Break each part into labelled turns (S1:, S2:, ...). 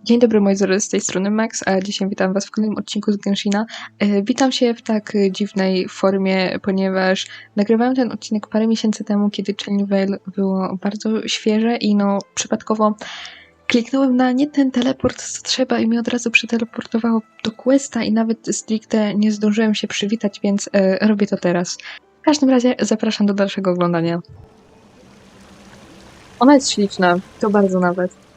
S1: Dzień dobry moi drodzy, z tej strony Max, a dzisiaj witam was w kolejnym odcinku z Genshina. Witam się w tak dziwnej formie, ponieważ nagrywałem ten odcinek parę miesięcy temu, kiedy Chenyu Vale było bardzo świeże i przypadkowo kliknąłem na nie ten teleport co trzeba i mnie od razu przeteleportowało do questa i nawet stricte nie zdążyłem się przywitać, więc robię to teraz. W każdym razie zapraszam do dalszego oglądania. Ona jest śliczna, to bardzo nawet.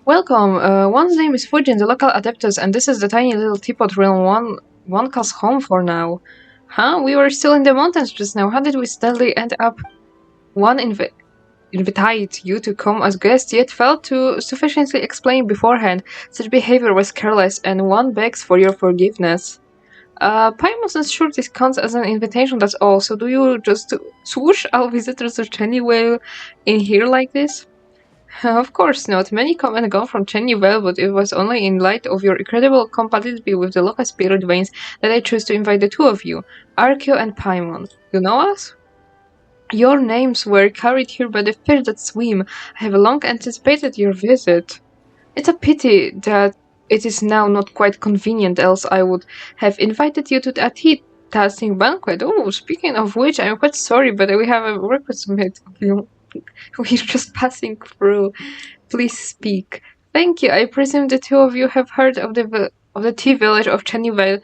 S1: Welcome, one's name is Fujin, the local adeptus, and this is the tiny little teapot realm one calls home for now. Huh? We were still in the mountains just now. How did we suddenly end up? One invited you to come as guests, yet failed to sufficiently explain beforehand. Such behavior was careless, and one begs for your forgiveness. Paimon's sure this counts as an invitation, that's all. So do you just swoosh all visitors to Chenyu Vale in here like this? Of course not. Many come and go from Chenyu Vale, but it was only in light of your incredible compatibility with the local spirit veins that I chose to invite the two of you, Arkeo and Paimon. You know us? Your names were carried here by the fish that swim. I have long anticipated your visit. It's a pity that it is now not quite convenient, else I would have invited you to a tea tasting banquet. Oh, speaking of which, I'm quite sorry, but we have a request made of you. We're just passing through. Please speak. Thank you. I presume the two of you have heard of the tea village of Chenyu Vale.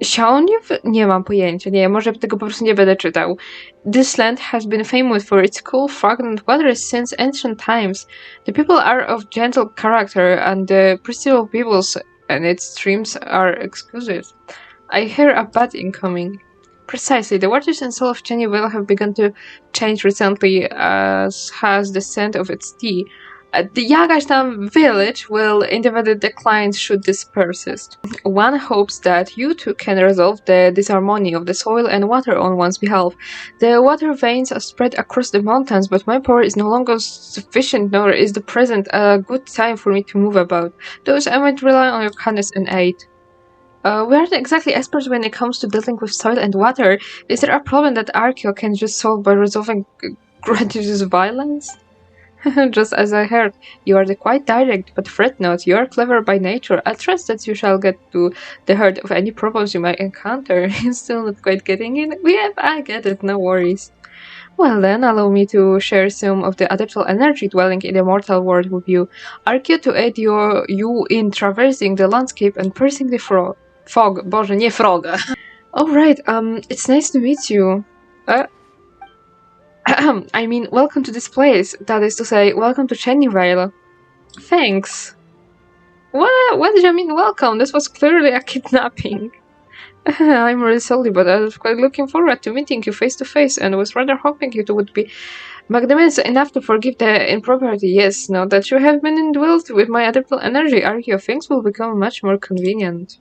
S1: Chenyu? Nie mam pojęcia. Nie, może tego po prostu nie będę czytał. This land has been famous for its cool, fragrant water since ancient times. The people are of gentle character, and the peaceful peoples and its streams are exquisite. I hear a bad incoming. Precisely. The waters and soul of Chenyu Vale have begun to change recently, as has the scent of its tea. The jakaś tam village will inevitably decline should this persist. One hopes that you two can resolve the disharmony of the soil and water on one's behalf. The water veins are spread across the mountains, but my power is no longer sufficient, nor is the present a good time for me to move about. Thus, I might rely on your kindness and aid. We aren't exactly experts when it comes to dealing with soil and water. Is there a problem that Arkeo can just solve by resolving gratuitous violence? Just as I heard, you are quite direct, but fret not, you are clever by nature. I trust that you shall get to the heart of any problems you might encounter. Still not quite getting in? I get it, no worries. Well then, allow me to share some of the adeptal energy dwelling in the mortal world with you. Arkeo to aid you in traversing the landscape and piercing the fog. Boże, nie froga. Alright, it's nice to meet you. I mean, welcome to this place. That is to say, welcome to Chenyu Vale. Thanks. What did you mean welcome? This was clearly a kidnapping. I'm really sorry, but I was quite looking forward to meeting you face to face and was rather hoping you would be magnanimous enough to forgive the impropriety. Yes, now that you have been indwelled with my adeptal energy, Arkeo, things will become much more convenient.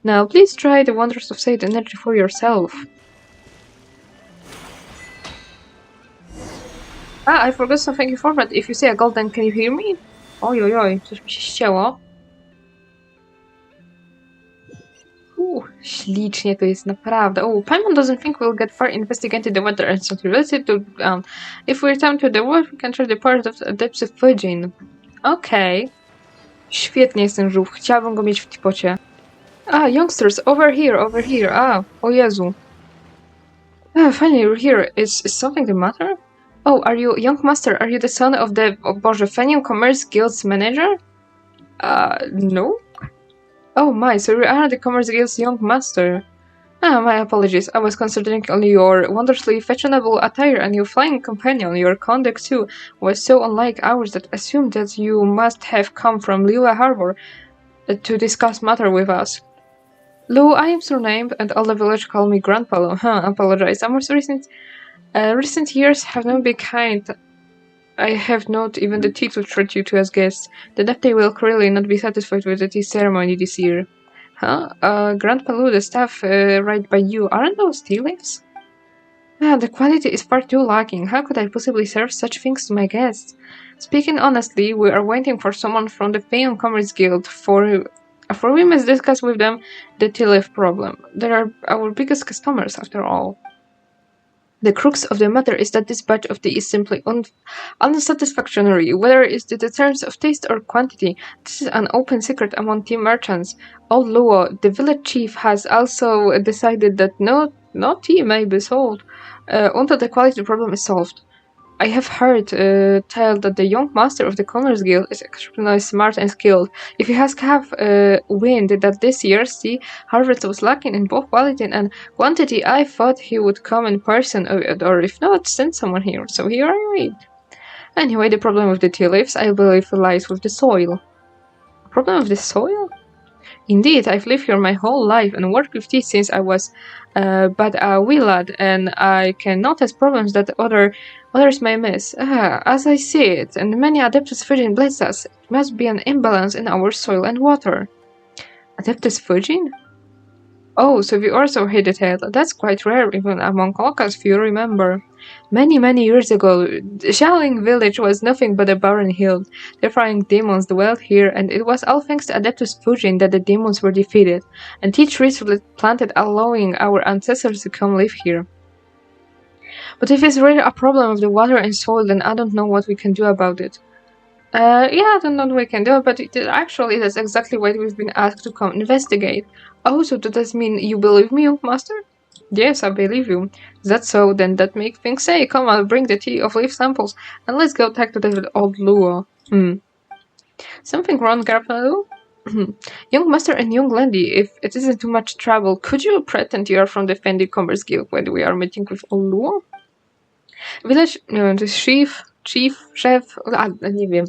S1: Now, please try the wonders of Sage energy for yourself. I forgot something important. If you say a golden, can you hear me? Oj, coś mi się ścięło. Ślicznie to jest naprawdę. Paimon doesn't think we'll get far investigating the weather and sensibility to if we return to the world, we can try the powers of the depths of Fujin. Okej. Świetnie jest ten żółw. Chciałabym go mieć w tipocie. Youngsters, over here. O Jezu. Finally, you're here. Is something the matter? Oh, are you, young master, are you the son of the, Fenian Commerce Guild's manager? No. Oh my, so you are the Commerce Guild's young master. My apologies. I was considering only your wondrously fashionable attire and your flying companion. Your conduct, too, was so unlike ours that I assumed that you must have come from Liyue Harbor to discuss matter with us. Lu, I am surnamed, and all the village call me Grandpa Lu. Apologize. Our recent years have not been kind. I have not even the tea to treat you to as guests. The deputy will clearly not be satisfied with the tea ceremony this year. Grandpa Lu, the staff right by you, aren't those tea leaves? The quality is far too lacking. How could I possibly serve such things to my guests? Speaking honestly, we are waiting for someone from the Fenian Commerce Guild for we must discuss with them the tea leaf problem. They are our biggest customers, after all. The crux of the matter is that this batch of tea is simply unsatisfactory, whether it's in the terms of taste or quantity. This is an open secret among tea merchants. Old Luo, the village chief, has also decided that no tea may be sold until the quality problem is solved. I have heard tell that the young master of the Commerce Guild is extremely smart and skilled. If he has have wind that this year's tea harvest was lacking in both quality and quantity, I thought he would come in person, or if not, send someone here. So here I wait. Anyway, the problem with the tea leaves, I believe, lies with the soil. Problem with the soil? Indeed, I've lived here my whole life and worked with tea since I was but a wee lad, and I can notice problems that others may miss. As I see it, and many Adeptus Fujin bless us, it must be an imbalance in our soil and water. Adeptus Fujin? Oh, so we also hit it head. That's quite rare even among locals, if you remember. Many years ago, Xiaoling village was nothing but a barren hill. Terrifying demons dwelt here, and it was all thanks to Adeptus Fujin that the demons were defeated, and tea trees were planted allowing our ancestors to come live here. But if it's really a problem of the water and soil, then I don't know what we can do about it. Yeah, I don't know what we can do, but actually that's exactly what we've been asked to come investigate. Oh, so does that mean you believe me, young master? Yes, I believe you. Is that so? Then that makes things say, come on, bring the tea of leaf samples, and let's go talk to the old Luo. Something wrong, Garpalu? Young master and young lady, if it isn't too much trouble, could you pretend you are from the Fendi Commerce Guild when we are meeting with old Luo? Village, the chef, nie wiem.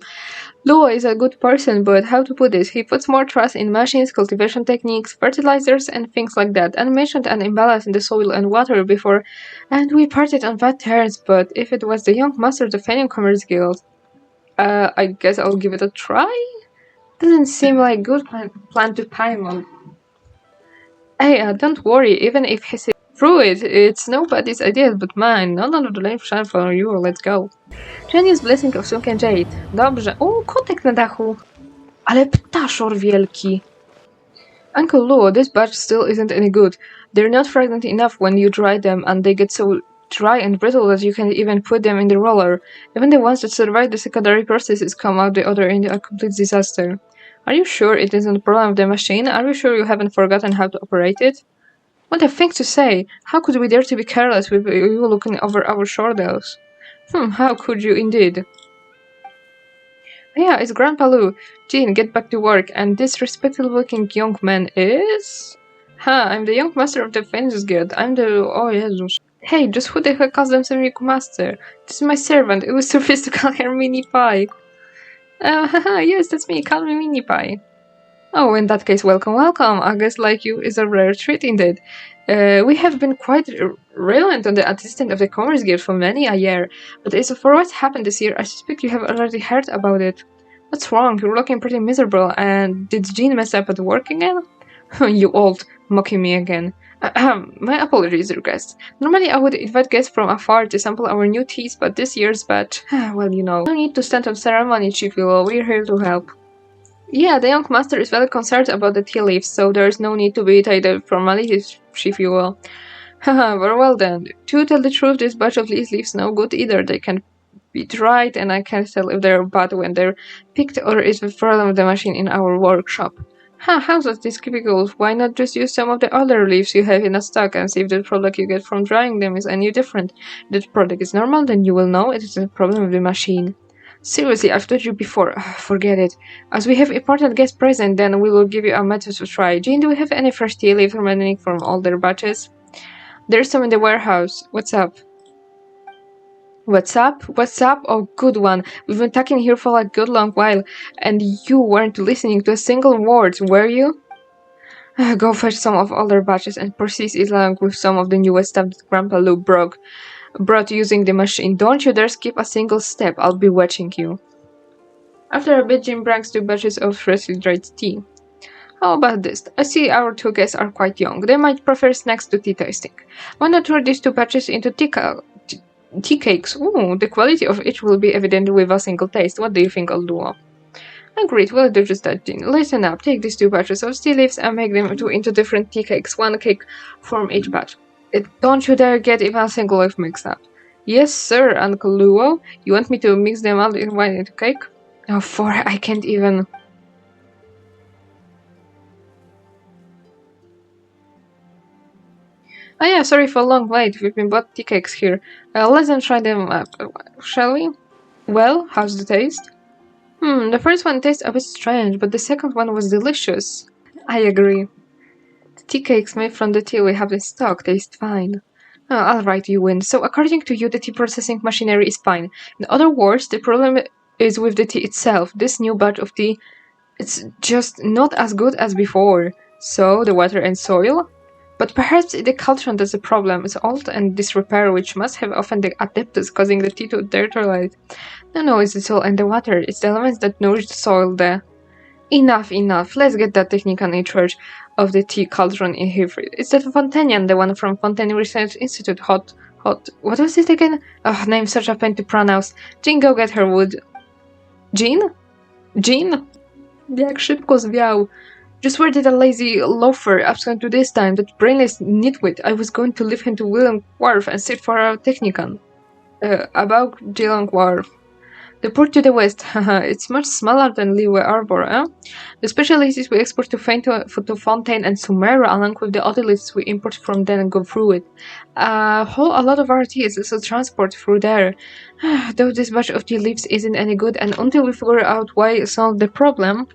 S1: Luo is a good person, but how to put this? He puts more trust in machines, cultivation techniques, fertilizers, and things like that, and mentioned an imbalance in the soil and water before, and we parted on bad terms, but if it was the young master of the Fenian Commerce Guild, I guess I'll give it a try? Doesn't seem like a good plan to Paimon. Hey, don't worry, even if he's through it, it's nobody's idea but mine. None of the blame shine for you, let's go. Chenyu's Blessing of Sunken Jade. Dobrze. O, kotek na dachu. Ale ptaszor wielki. Uncle Luo, this batch still isn't any good. They're not fragrant enough when you dry them, and they get so dry and brittle that you can't even put them in the roller. Even the ones that survive the secondary processes come out the other end a complete disaster. Are you sure it isn't a problem of the machine? Are you sure you haven't forgotten how to operate it? What a thing to say! How could we dare to be careless with you looking over our shoulders? How could you indeed? Yeah, it's Grandpa Lou. Jean, get back to work, and this respectable-looking young man is... I'm the young master of the Fences Guild. I'm the... Oh, Jesus. Hey, just who the heck calls themselves young master? This is my servant. It was supposed to call her Mini Pie. Yes, that's me. Call me Mini Pie. Oh, in that case, welcome. I guess like you is a rare treat indeed. We have been quite reliant on the assistant of the Commerce Guild for many a year, but as for what happened this year, I suspect you have already heard about it. What's wrong? You're looking pretty miserable, and did Jean mess up at work again? You old, mocking me again. My apologies, dear guest. Normally I would invite guests from afar to sample our new teas, but this year's batch, well, you know. No need to stand on ceremony, Chief Willow. We're here to help. Yeah, the young master is very concerned about the tea leaves, so there's no need to be tied formalities, if you will. Haha, very well then. To tell the truth, this batch of these leaves no good either. They can be dried, and I can't tell if they're bad when they're picked or is the problem with the machine in our workshop. How's that this typical? Why not just use some of the other leaves you have in a stock and see if the product you get from drying them is any different? If the product is normal, then you will know it is a problem with the machine. Seriously, I've told you before. Forget it. As we have important guests present, then we will give you a method to try. Jean, do we have any fresh tea leaves remaining from older batches? There's some in the warehouse. What's up? What's up? Oh, good one. We've been talking here for a good long while, and you weren't listening to a single word, were you? Go fetch some of older batches and proceed along with some of the newest stuff that Grandpa Lou brought using the machine. Don't you dare skip a single step, I'll be watching you. After a bit, Jim brings 2 batches of freshly dried tea. How about this? I see our 2 guests are quite young. They might prefer snacks to tea tasting. Why not turn these 2 batches into tea cakes? Ooh, the quality of each will be evident with a single taste. What do you think, old Duo? Agreed, we'll do just that, Jean. Listen up, take these 2 batches of tea leaves and make them into different tea cakes. 1 cake from each batch. Don't you dare get even a single leaf mixed up. Yes, sir, Uncle Luo. You want me to mix them out in wine into cake? Oh, I can't even. Oh yeah, sorry for a long wait. We've been bought tea cakes here. Let's then try them up, shall we? Well, how's the taste? The first one tastes a bit strange, but the second one was delicious. I agree. The tea cakes made from the tea we have in stock taste fine. Oh, alright, you win. So according to you, the tea processing machinery is fine. In other words, the problem is with the tea itself. This new batch of tea, it's just not as good as before. So, the water and soil? But perhaps the cauldron that's the problem. It's old and disrepair, which must have often the adeptus causing the tea to deteriorate. No, it's the soil and the water. It's the elements that nourish the soil there. Enough. Let's get that technical in charge of the tea cauldron in here. It's that Fontanian, the one from Fontaine Research Institute. Hot. What was it again? Oh, name's such a pain to pronounce. Jean, go get her wood. Jean? Jak szybko zwiał. Just where did a lazy loafer abscond to this time? That brainless nitwit. I was going to leave him to William Wharf and sit for a technican. About Geelong Wharf. The port to the west, haha, it's much smaller than Leeway Arbor, eh? The specialties we export to Fontaine and Sumera, along with the other lifts we import from them and go through it. A lot of our tea is also transport through there. Though this batch of tea leaves isn't any good, and until we figure out why solve the problem,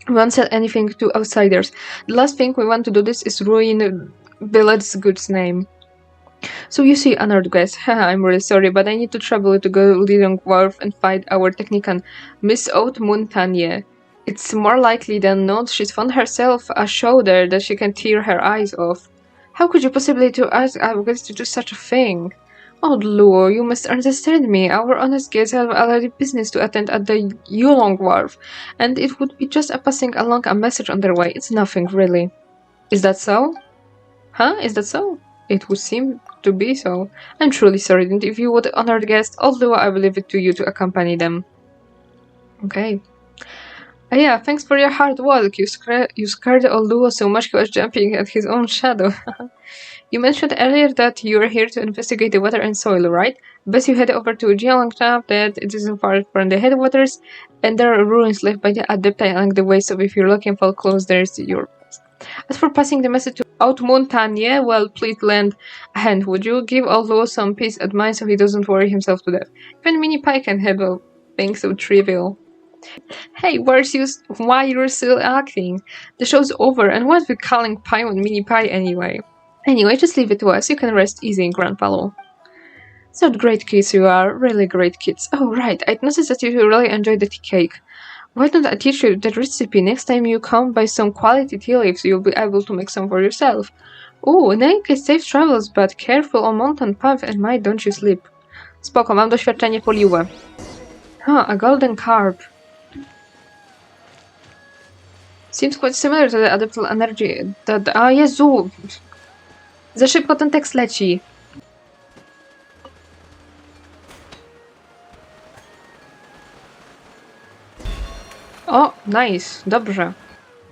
S1: we won't sell anything to outsiders. The last thing we want to do this is ruin Billet's Good's name. So you see, honored guest, I'm really sorry, but I need to travel to go Lidong Wharf and fight our technician, Miss Haute Montagne. It's more likely than not she's found herself a shoulder that she can tear her eyes off. How could you possibly to ask our guest to do such a thing? Oh, Luo, you must understand me. Our honest guests have already business to attend at the Yulong Wharf, and it would be just a passing along a message on their way. It's nothing, really. Is that so? Is that so? It would seem to be so. I'm truly sorry, and if you would honor the guest, although I will leave it to you to accompany them. Okay. Yeah, thanks for your hard work. You scared old Luo so much he was jumping at his own shadow. You mentioned earlier that you were here to investigate the water and soil, right? Best you head over to Jialongtap, that it isn't far from the headwaters, and there are ruins left by the Adepti along the way, so if you're looking for close, there's your... As for passing the message to Haute Montagne, well, please lend a hand, would you? Give old Luo some peace of mind so he doesn't worry himself to death. Even Mini Pie can handle things so trivial. Hey, why you're still acting? The show's over, and what we calling Pie on Mini Pie anyway? Anyway, just leave it to us. You can rest easy, Grandpa. So great kids you are, really great kids. Oh right, I noticed that you really enjoyed the tea cake. Why don't I teach you that recipe? Next time you come by some quality tea leaves, you'll be able to make some for yourself. Oh, in any case, safe travels, but careful on mountain path and mind don't you slip. Spoko, mam doświadczenie poliłe. A golden carp. Seems quite similar to the adaptable energy that... Jezu! Za szybko ten tekst leci. Oh, nice. Dobrze.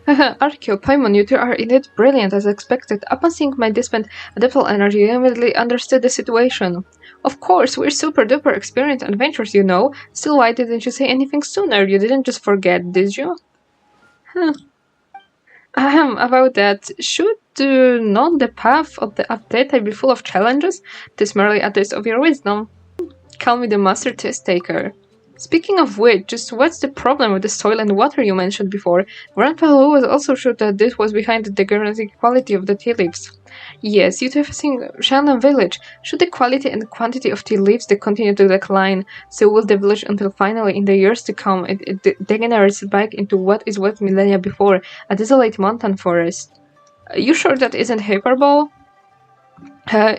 S1: Arkeo, Paimon, you two are indeed brilliant as expected. Upon seeing my dispensed adaptable energy, you immediately understood the situation. Of course, we're super duper experienced adventurers, you know. Still, why didn't you say anything sooner? You didn't just forget, did you? About that. Should not the path of the update be full of challenges? Tis merely a test of your wisdom. Call me the master test taker. Speaking of which, just what's the problem with the soil and water you mentioned before? Grandpa Lu was also sure that this was behind the degrading quality of the tea leaves. Yes, you have seen Shannon Village. Should the quality and quantity of tea leaves continue to decline, so will the village until finally, in the years to come, it degenerates back into what is what millennia before, a desolate mountain forest. You sure that isn't hyperbole?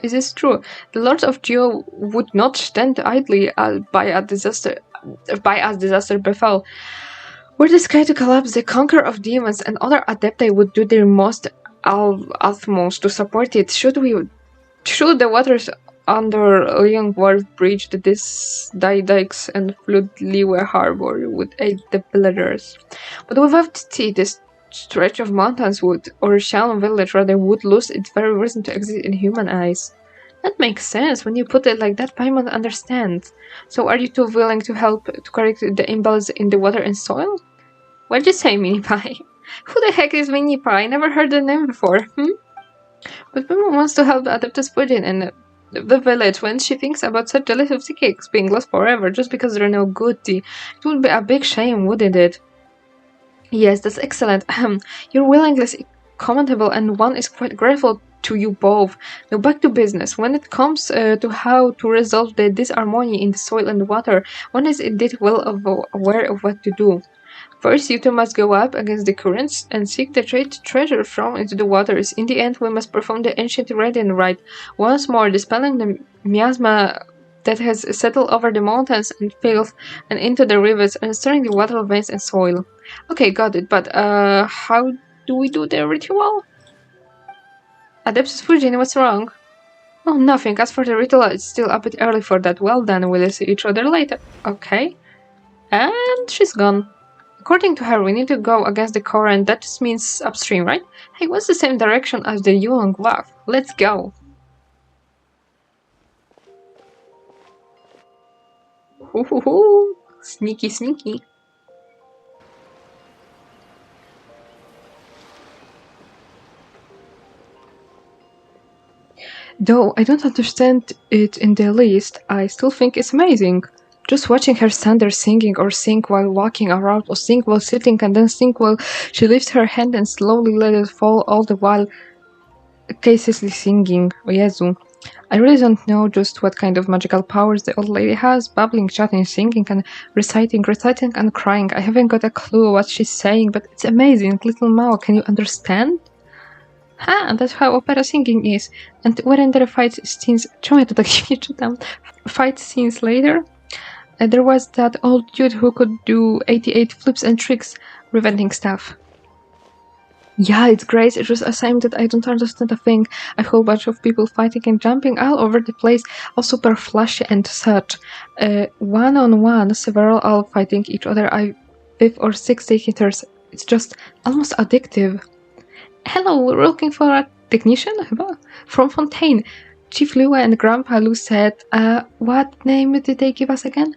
S1: Is this true? The Lords of Geo would not stand idly by as disaster befell. Were the sky to collapse, the conqueror of demons and other adepti would do their most utmost to support it. Should the waters under Liang Wharf breach the dikes and flood Liwe Harbor would aid the villagers. But without tea, this stretch of mountains would, or Shalom village rather, would lose its very reason to exist in human eyes. That makes sense. When you put it like that, Paimon understands. So are you two willing to help to correct the imbalance in the water and soil? What'd you say, Mini Pie? Who the heck is Mini Pie? Never heard the name before, But Paimon wants to help the Adeptus Pudding in the village when she thinks about such delicious tea cakes being lost forever just because they're no good tea. It would be a big shame, wouldn't it? Yes, that's excellent. Your willingness is commendable, and one is quite grateful to you both. Now back to business. When it comes to how to resolve the disharmony in the soil and water, one is indeed well aware of what to do. First, you two must go up against the currents and seek the treasure thrown into the waters. In the end, we must perform the ancient Radiant rite, once more dispelling the miasma that has settled over the mountains and filth and into the rivers and stirring the water veins and soil. Okay, got it, but how do we do the ritual? Adeptus Fujin, what's wrong? Oh, nothing. As for the ritual, it's still a bit early for that. Well done, we'll see each other later. Okay. And she's gone. According to her, we need to go against the current. That just means upstream, right? Hey, what's the same direction as the Yulong Bluff? Let's go. Hoo. Sneaky, sneaky. Though I don't understand it in the least, I still think it's amazing. Just watching her stand there singing or sing while walking around or sing while sitting and then sing while she lifts her hand and slowly let it fall all the while caselessly singing. Oh Jezu. I really don't know just what kind of magical powers the old lady has, babbling, chatting, singing and reciting and crying. I haven't got a clue what she's saying, but it's amazing. Little Mao, can you understand? And that's how opera singing is. And when there are fight scenes... Czemu ja to tak nie czytam? Fight scenes later, there was that old dude who could do 88 flips and tricks, preventing stuff. Yeah, it's great. It was a shame that I don't understand a thing. A whole bunch of people fighting and jumping all over the place, all super flashy and such. One-on-one, several all fighting each other. 5 or 6 hitters. It's just almost addictive. Hello, we're looking for a technician? From Fontaine. Chief Lua and Grandpa Lu said, what name did they give us again?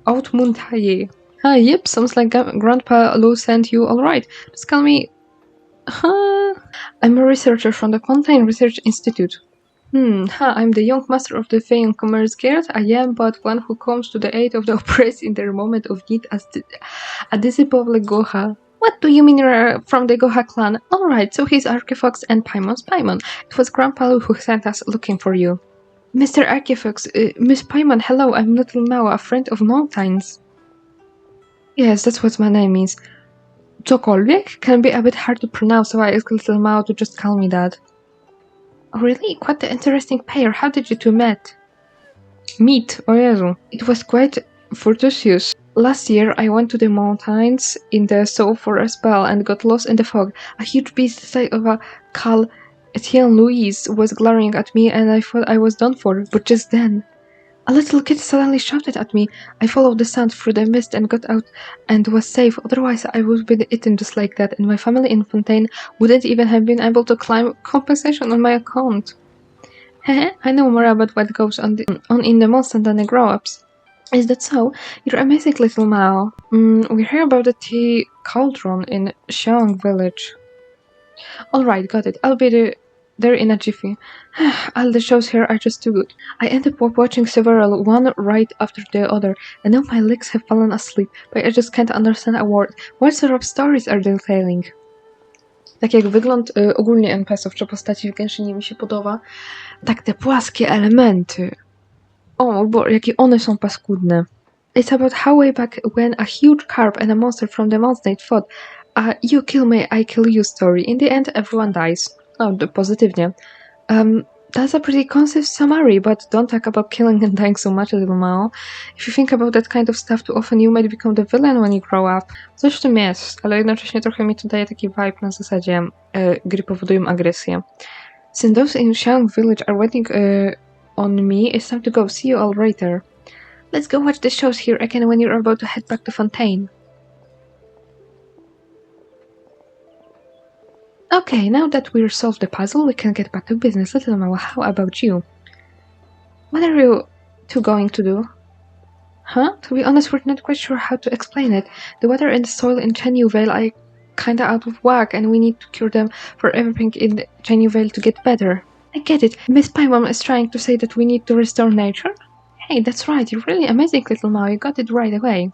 S1: Montuję. Yep, sounds like Grandpa Lu sent you alright. Just call me... I'm a researcher from the Fontaine Research Institute. I'm the young master of the Feion Commerce Guild. I am but one who comes to the aid of the oppressed in their moment of need as a disciple of the Goha. What do you mean you're from the Goha clan? Alright, so he's Archifox and Paimon's Paimon. It was Grandpa Lu who sent us looking for you. Mr. Archifox, Miss Paimon, hello, I'm Little Mao, a friend of Mountains. Yes, that's what my name is. Cokolwiek can be a bit hard to pronounce, so I asked Little Mao to just call me that. Oh, really? Quite the interesting pair. How did you two meet? Oh Jezu. It was quite fortuitous. Last year, I went to the mountains in the south for a spell and got lost in the fog. A huge beast the size of a Cal Etienne Louise was glaring at me and I thought I was done for, but just then... A little kid suddenly shouted at me. I followed the sound through the mist and got out and was safe, otherwise I would have been eaten just like that, and my family in Fontaine wouldn't even have been able to claim compensation on my account. Heh, I know more about what goes on in the months than the grown-ups. Is that so? You're amazing, Little Mao. We heard about the tea cauldron in Xiong village. Alright, got it. I'll be there in a jiffy. All the shows here are just too good. I ended up watching several, one right after the other, and now my legs have fallen asleep, but I just can't understand a word. What sort of stories are they telling? Tak jak wygląd ogólnie NPS-ów czy postaci w Genshinie mi się podoba, tak te płaskie elementy. O, bo jakie one są paskudne. It's about how way back when a huge carp and a monster from the mountain fought a you kill me, I kill you story. In the end, everyone dies. Oh, pozytywnie. That's a pretty concise summary, but don't talk about killing and dying so much, Little Mao. If you think about that kind of stuff too often, you might become the villain when you grow up. Coś w tym jest, ale jednocześnie trochę mi to daje taki vibe na zasadzie gry powodują agresję. Since those in Xiang village are waiting on me, it's time to go. See you all later. Let's go watch the shows here again when you're about to head back to Fontaine. Okay, now that we've solved the puzzle, we can get back to business. Little Mama, how about you? What are you two going to do? Huh? To be honest, we're not quite sure how to explain it. The weather and the soil in Chenyu Vale are kinda out of whack, and we need to cure them for everything in Chenyu Vale to get better. I get it. Miss Paimon is trying to say that we need to restore nature? Hey, that's right. You're really amazing, Little Mao. You got it right away.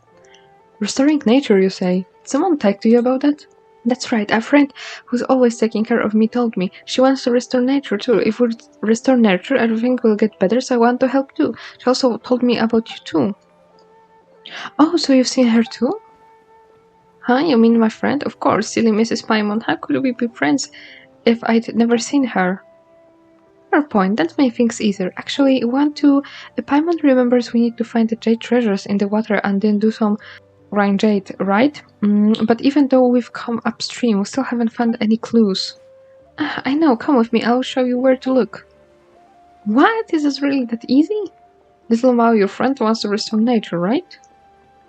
S1: Restoring nature, you say? Someone talked to you about that? That's right. A friend who's always taking care of me told me she wants to restore nature too. If we restore nature, everything will get better, so I want to help too. She also told me about you too. Oh, so you've seen her too? Huh? You mean my friend? Of course, silly Mrs. Paimon. How could we be friends if I'd never seen her? Fair point. That makes things easier. Actually, Paimon remembers we need to find the jade treasures in the water and then do some Rhine jade, right? But even though we've come upstream, we still haven't found any clues. I know. Come with me. I'll show you where to look. What? Is this really that easy? Little Mao, your friend, wants to restore nature, right?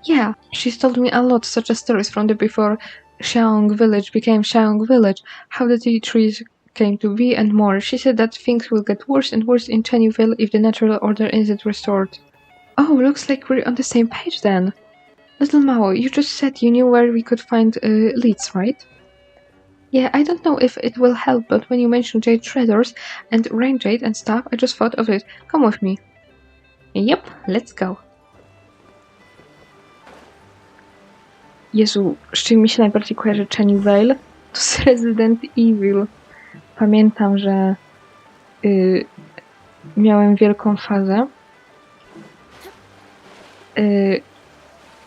S1: Yeah, she's told me a lot, such as stories from the before Xiaong village became Xiaong village, how the tea trees came to be, and more. She said that things will get worse and worse in Chenyu Vale if the natural order isn't restored. Oh, looks like we're on the same page then. Little Mao, you just said you knew where we could find leads, right? Yeah, I don't know if it will help, but when you mentioned jade treasures and rain jade and stuff, I just thought of it. Come with me. Yep, let's go. Jezu, z czym mi się najbardziej kojarzy Chenyu Vale? To z Resident Evil. Pamiętam, że miałem wielką fazę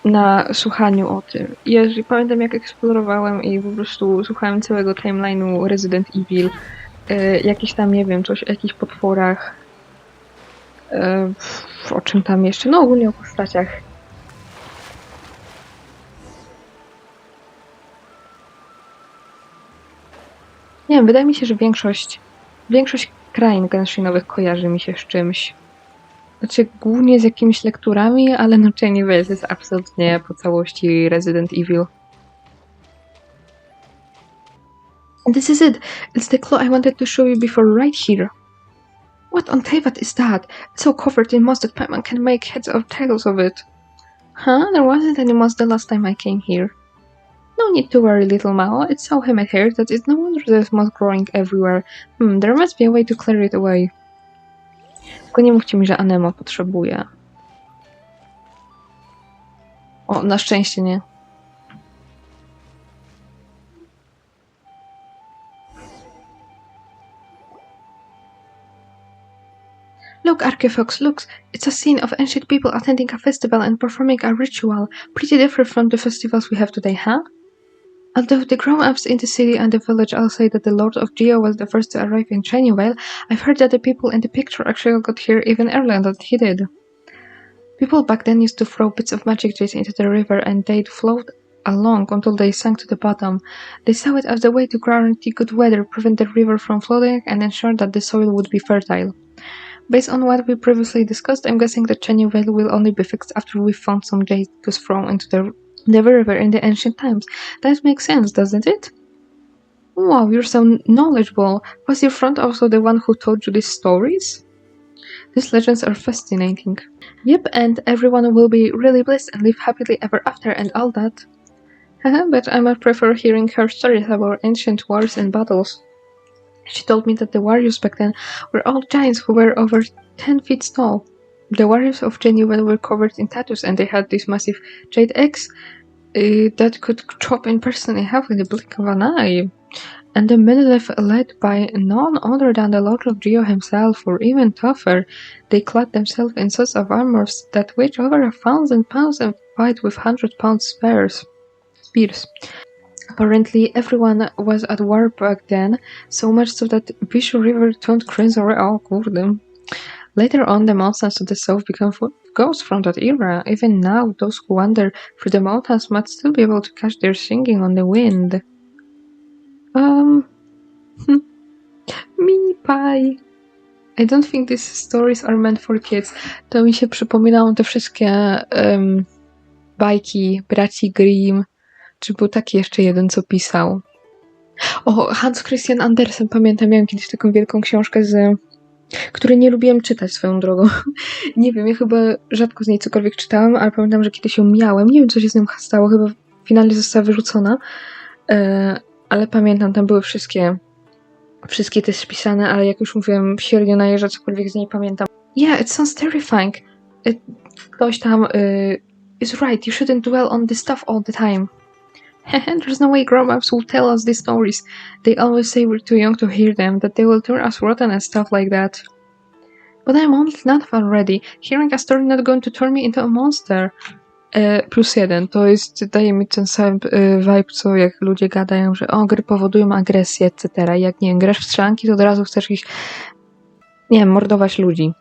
S1: na słuchaniu o tym. Jezu, pamiętam jak eksplorowałem i po prostu słuchałem całego timeline'u Resident Evil. Jakieś tam, nie wiem, coś o jakichś potworach. O czym tam jeszcze? No ogólnie o postaciach. Nie wiem, wydaje mi się, że większość krain genshinowych kojarzy mi się z czymś. Znaczy, głównie z jakimiś lekturami, ale no Chenyu Vale jest absolutnie po całości Resident Evil. This is it! It's the claw I wanted to show you before right here. What on Teyvat is that? It's so covered in moss that Paimon can make heads or tails of it. Huh? There wasn't any moss the last time I came here. No need to worry, little Mao. It's so humid here that it's no wonder there's moss growing everywhere. There must be a way to clear it away. Tylko nie mówcie mi, że Anemo potrzebuje. O, na szczęście nie. Look, Archifox, look! It's a scene of ancient people attending a festival and performing a ritual. Pretty different from the festivals we have today, huh? Although the grown-ups in the city and the village all say that the Lord of Geo was the first to arrive in Chenyu Vale, I've heard that the people in the picture actually got here even earlier than he did. People back then used to throw bits of magic jade into the river and they'd float along until they sank to the bottom. They saw it as the way to guarantee good weather, prevent the river from flooding, and ensure that the soil would be fertile. Based on what we previously discussed, I'm guessing that Chenyu Vale will only be fixed after we've found some jade was thrown into the river in the ancient times. That makes sense, doesn't it? Wow, you're so knowledgeable. Was your friend also the one who told you these stories? These legends are fascinating. Yep, and everyone will be really blessed and live happily ever after and all that. But I much prefer hearing her stories about ancient wars and battles. She told me that the warriors back then were all giants who were over 10 feet tall. The warriors of Chenyu Vale were covered in tattoos and they had this massive jade axe that could chop in person in half with the blink of an eye. And the men led by none other than the Lord of Geo himself, or even tougher. They clad themselves in suits of armor that weighed over 1,000 pounds and fight with 100-pound spears. Apparently, everyone was at war back then, so much so that Bishu River turned crimson. Oh, kurde. Later on, the mountains to the south became full of ghosts from that era. Even now, those who wander through the mountains might still be able to catch their singing on the wind. Mini pie. I don't think these stories are meant for kids. To mi się przypominają te wszystkie bajki braci Grimm. Czy był taki jeszcze jeden, co pisał? O, Hans Christian Andersen, pamiętam, miałem kiedyś taką wielką książkę której nie lubiłem czytać swoją drogą. Nie wiem, ja chyba rzadko z niej cokolwiek czytałam, ale pamiętam, że kiedyś ją miałem. Nie wiem, co się z nią stało, chyba finalnie została wyrzucona. Ale pamiętam, tam były wszystkie te spisane, ale jak już mówiłem, średnio najeżdża, cokolwiek z niej pamiętam. Yeah, it sounds terrifying. Ktoś tam is right, you shouldn't dwell on this stuff all the time. There's no way grown-ups will tell us these stories. They always say we're too young to hear them, that they will turn us rotten and stuff like that. But I'm only 9 already. Hearing a story not going to turn me into a monster. +1. To jest, daje mi ten sam vibe, co jak ludzie gadają, że gry powodują agresję, etc. Jak, nie wiem, grasz w strzelanki, to od razu chcesz ich, nie wiem, mordować ludzi.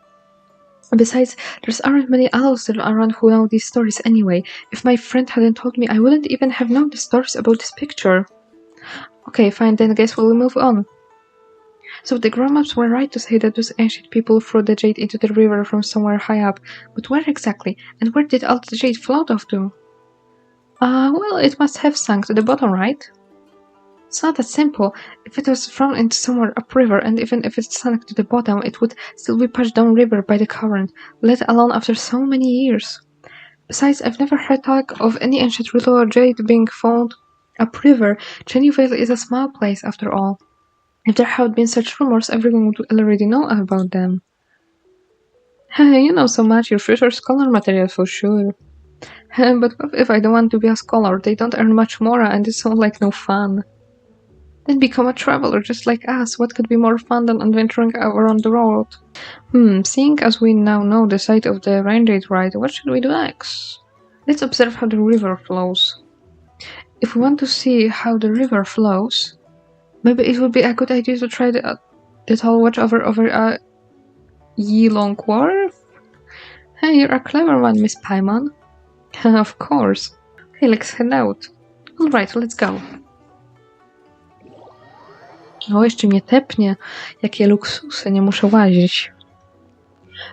S1: Besides, there aren't many adults around who know these stories anyway. If my friend hadn't told me, I wouldn't even have known the stories about this picture. Okay, fine, then guess we'll move on. So the grown-ups were right to say that those ancient people threw the jade into the river from somewhere high up. But where exactly? And where did all the jade float off to? Well, it must have sunk to the bottom, right? It's not that simple. If it was thrown into somewhere upriver, and even if it sunk to the bottom, it would still be pushed downriver by the current, let alone after so many years. Besides, I've never heard talk of any ancient riddle or jade being found upriver. Chenyu Vale is a small place, after all. If there had been such rumors, everyone would already know about them. Hey, you know so much, your future scholar material for sure. But what if I don't want to be a scholar? They don't earn much more, and it sounds like no fun. Then become a traveler just like us. What could be more fun than adventuring around the world? Seeing as we now know the site of the rain jade ride, what should we do next? Let's observe how the river flows. If we want to see how the river flows, maybe it would be a good idea to try the tall watch over a long wharf? Hey, you're a clever one, Miss Paimon. Of course. Okay, let's head out. Alright, let's go. O, jeszcze mnie tepnie. Jakie luksusy, nie muszę łazić.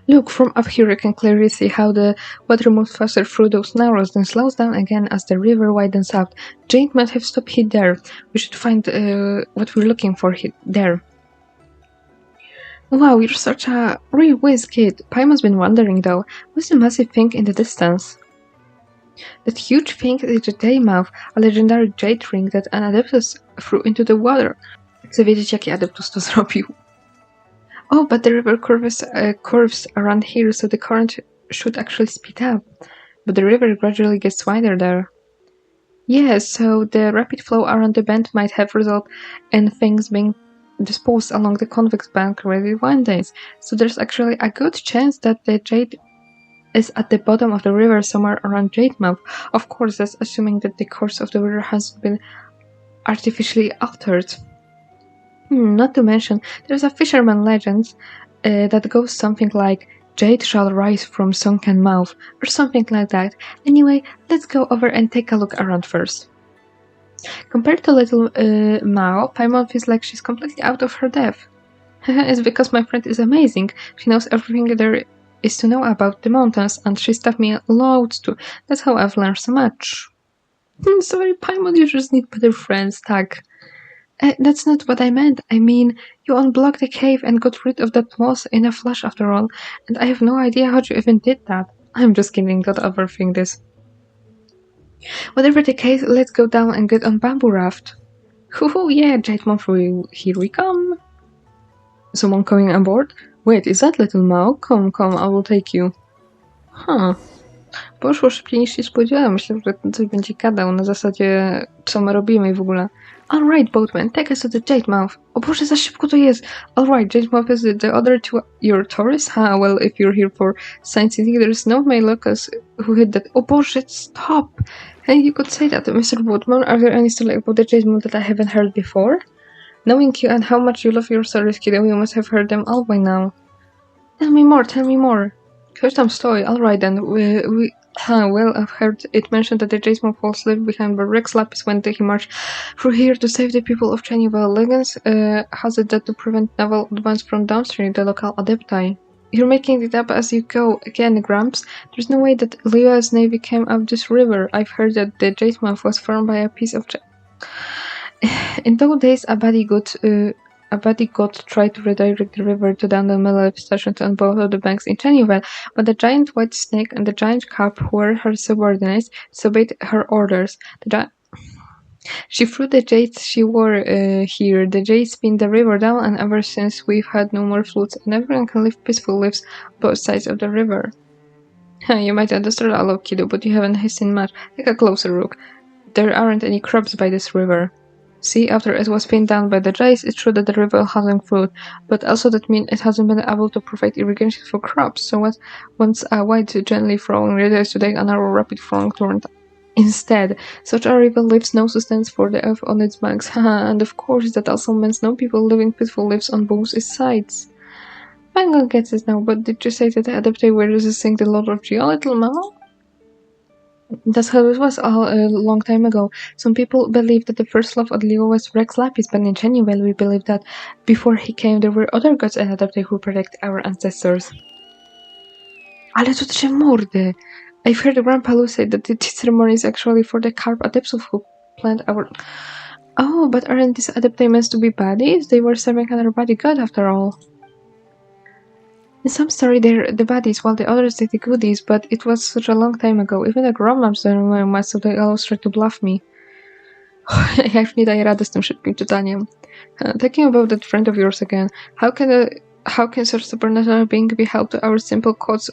S1: Look, from up here you can clearly see how the water moves faster through those narrows, then slows down again as the river widens out. Jade might have stopped here there. We should find what we're looking for there. Wow, you're such a real whiz, kid. Paimon's been wondering though, what's the massive thing in the distance? That huge thing is the Daymouth, a legendary jade ring that an Adeptus threw into the water. Chcę wiedzieć, jaki Adeptus to zrobił. Oh, but the river curves around here, so the current should actually speed up. But the river gradually gets wider there. Yes, so the rapid flow around the bend might have resulted in things being disposed along the convex bank already one day. So there's actually a good chance that the jade is at the bottom of the river somewhere around Jademouth. Of course, that's assuming that the course of the river hasn't been artificially altered. Not to mention, there's a fisherman legend that goes something like, Jade shall rise from sunken mouth, or something like that. Anyway, let's go over and take a look around first. Compared to little Mao, Paimon feels like she's completely out of her depth. It's because my friend is amazing. She knows everything there is to know about the mountains, and she's taught me loads too. That's how I've learned so much. Sorry, Paimon, you just need better friends, tak. That's not what I meant. I mean, you unblocked the cave and got rid of that boss in a flash after all, and I have no idea how you even did that. I'm just kidding, don't overthink this. Whatever the case, let's go down and get on bamboo raft. Hoo-hoo, yeah, Jademouth, here we come. Someone coming on board? Wait, is that little Mao? Come, I will take you. Poszło szybciej niż się spodziewałam. Myślę, że ten coś będzie gadał na zasadzie, co my robimy i w ogóle. Alright, boatman, take us to the Jademouth. O Boże, za szybko to jest. Alright, Jademouth is the other to your tourists? Well, if you're here for sightseeing, there's no may locals who hit that. Oh Boże, stop! Hey, you could say that, Mr. Boatman. Are there any stories about the Jademouth that I haven't heard before? Knowing you and how much you love your stories, kiddo, you must have heard them all by now. Tell me more. Ktoś tam stoi. Alright then, well, I've heard it mentioned that the Jademouth was left behind by Rex Lapis when he marched through here to save the people of Chenyu Vale. Legends has it that to prevent naval advance from downstream the local adepti. You're making it up as you go. Again, Gramps, there's no way that Liua's navy came up this river. I've heard that the Jademouth was formed by a piece of In those days, a bodyguard tried to redirect the river to down the middle stations on both of the banks in Chenyu Vale, but the giant white snake and the giant carp, who were her subordinates, disobeyed her orders. She threw the jade she wore here. The jade spin the river down, and ever since we've had no more floods, and everyone can live peaceful lives on both sides of the river. You might have destroyed a lot, kiddo, but you haven't seen much. Take a closer look. There aren't any crops by this river. See, after it was pinned down by the jays, it's true that the river hasn't flowed, but also that means it hasn't been able to provide irrigation for crops, so what once a wide, gently flowing river is today a narrow, rapid flowing torrent. Instead, such a river leaves no sustenance for the earth on its banks, and of course that also means no people living peaceful lives on both its sides. Mango gets it now, but did you say that the adaptate were resisting the Lord of Geo, little mammal? That's how it was a long time ago. Some people believe that the first love of Leo was Rex Lapis, but in Chenyu Vale we believe that before he came there were other gods and adaptate who protect our ancestors. Ale to trzy mordy! I've heard Grandpa Lou say that the ceremony is actually for the carp adepts who plant our... Oh, but aren't these adaptate meant to be baddies? They were serving another bodyguard after all. In some story they're the baddies while the others did the goodies, but it was such a long time ago. Even the grown-ups don't remember much, so they always try to bluff me. Jak nie daję rady z tym szybkim czytaniem. Talking about that friend of yours again, how can such supernatural being be held to our simple codes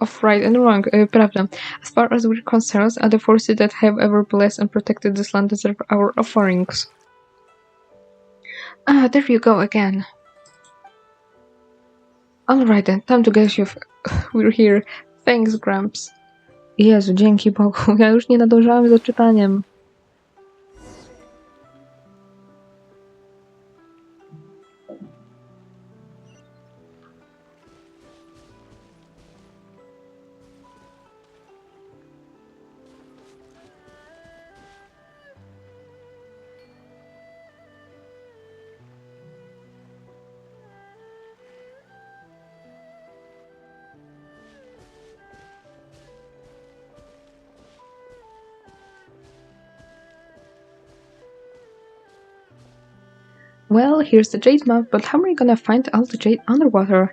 S1: of right and wrong? Prawda. As far as we're concerned, are the forces that have ever blessed and protected this land deserve our offerings. Ah, there you go again. Alright then, time to get you. We're here. Thanks, Gramps. Jezu, dzięki Bogu. Ja już nie nadążałam za czytaniem. Well, here's the jade map, but how are we gonna find all the jade underwater?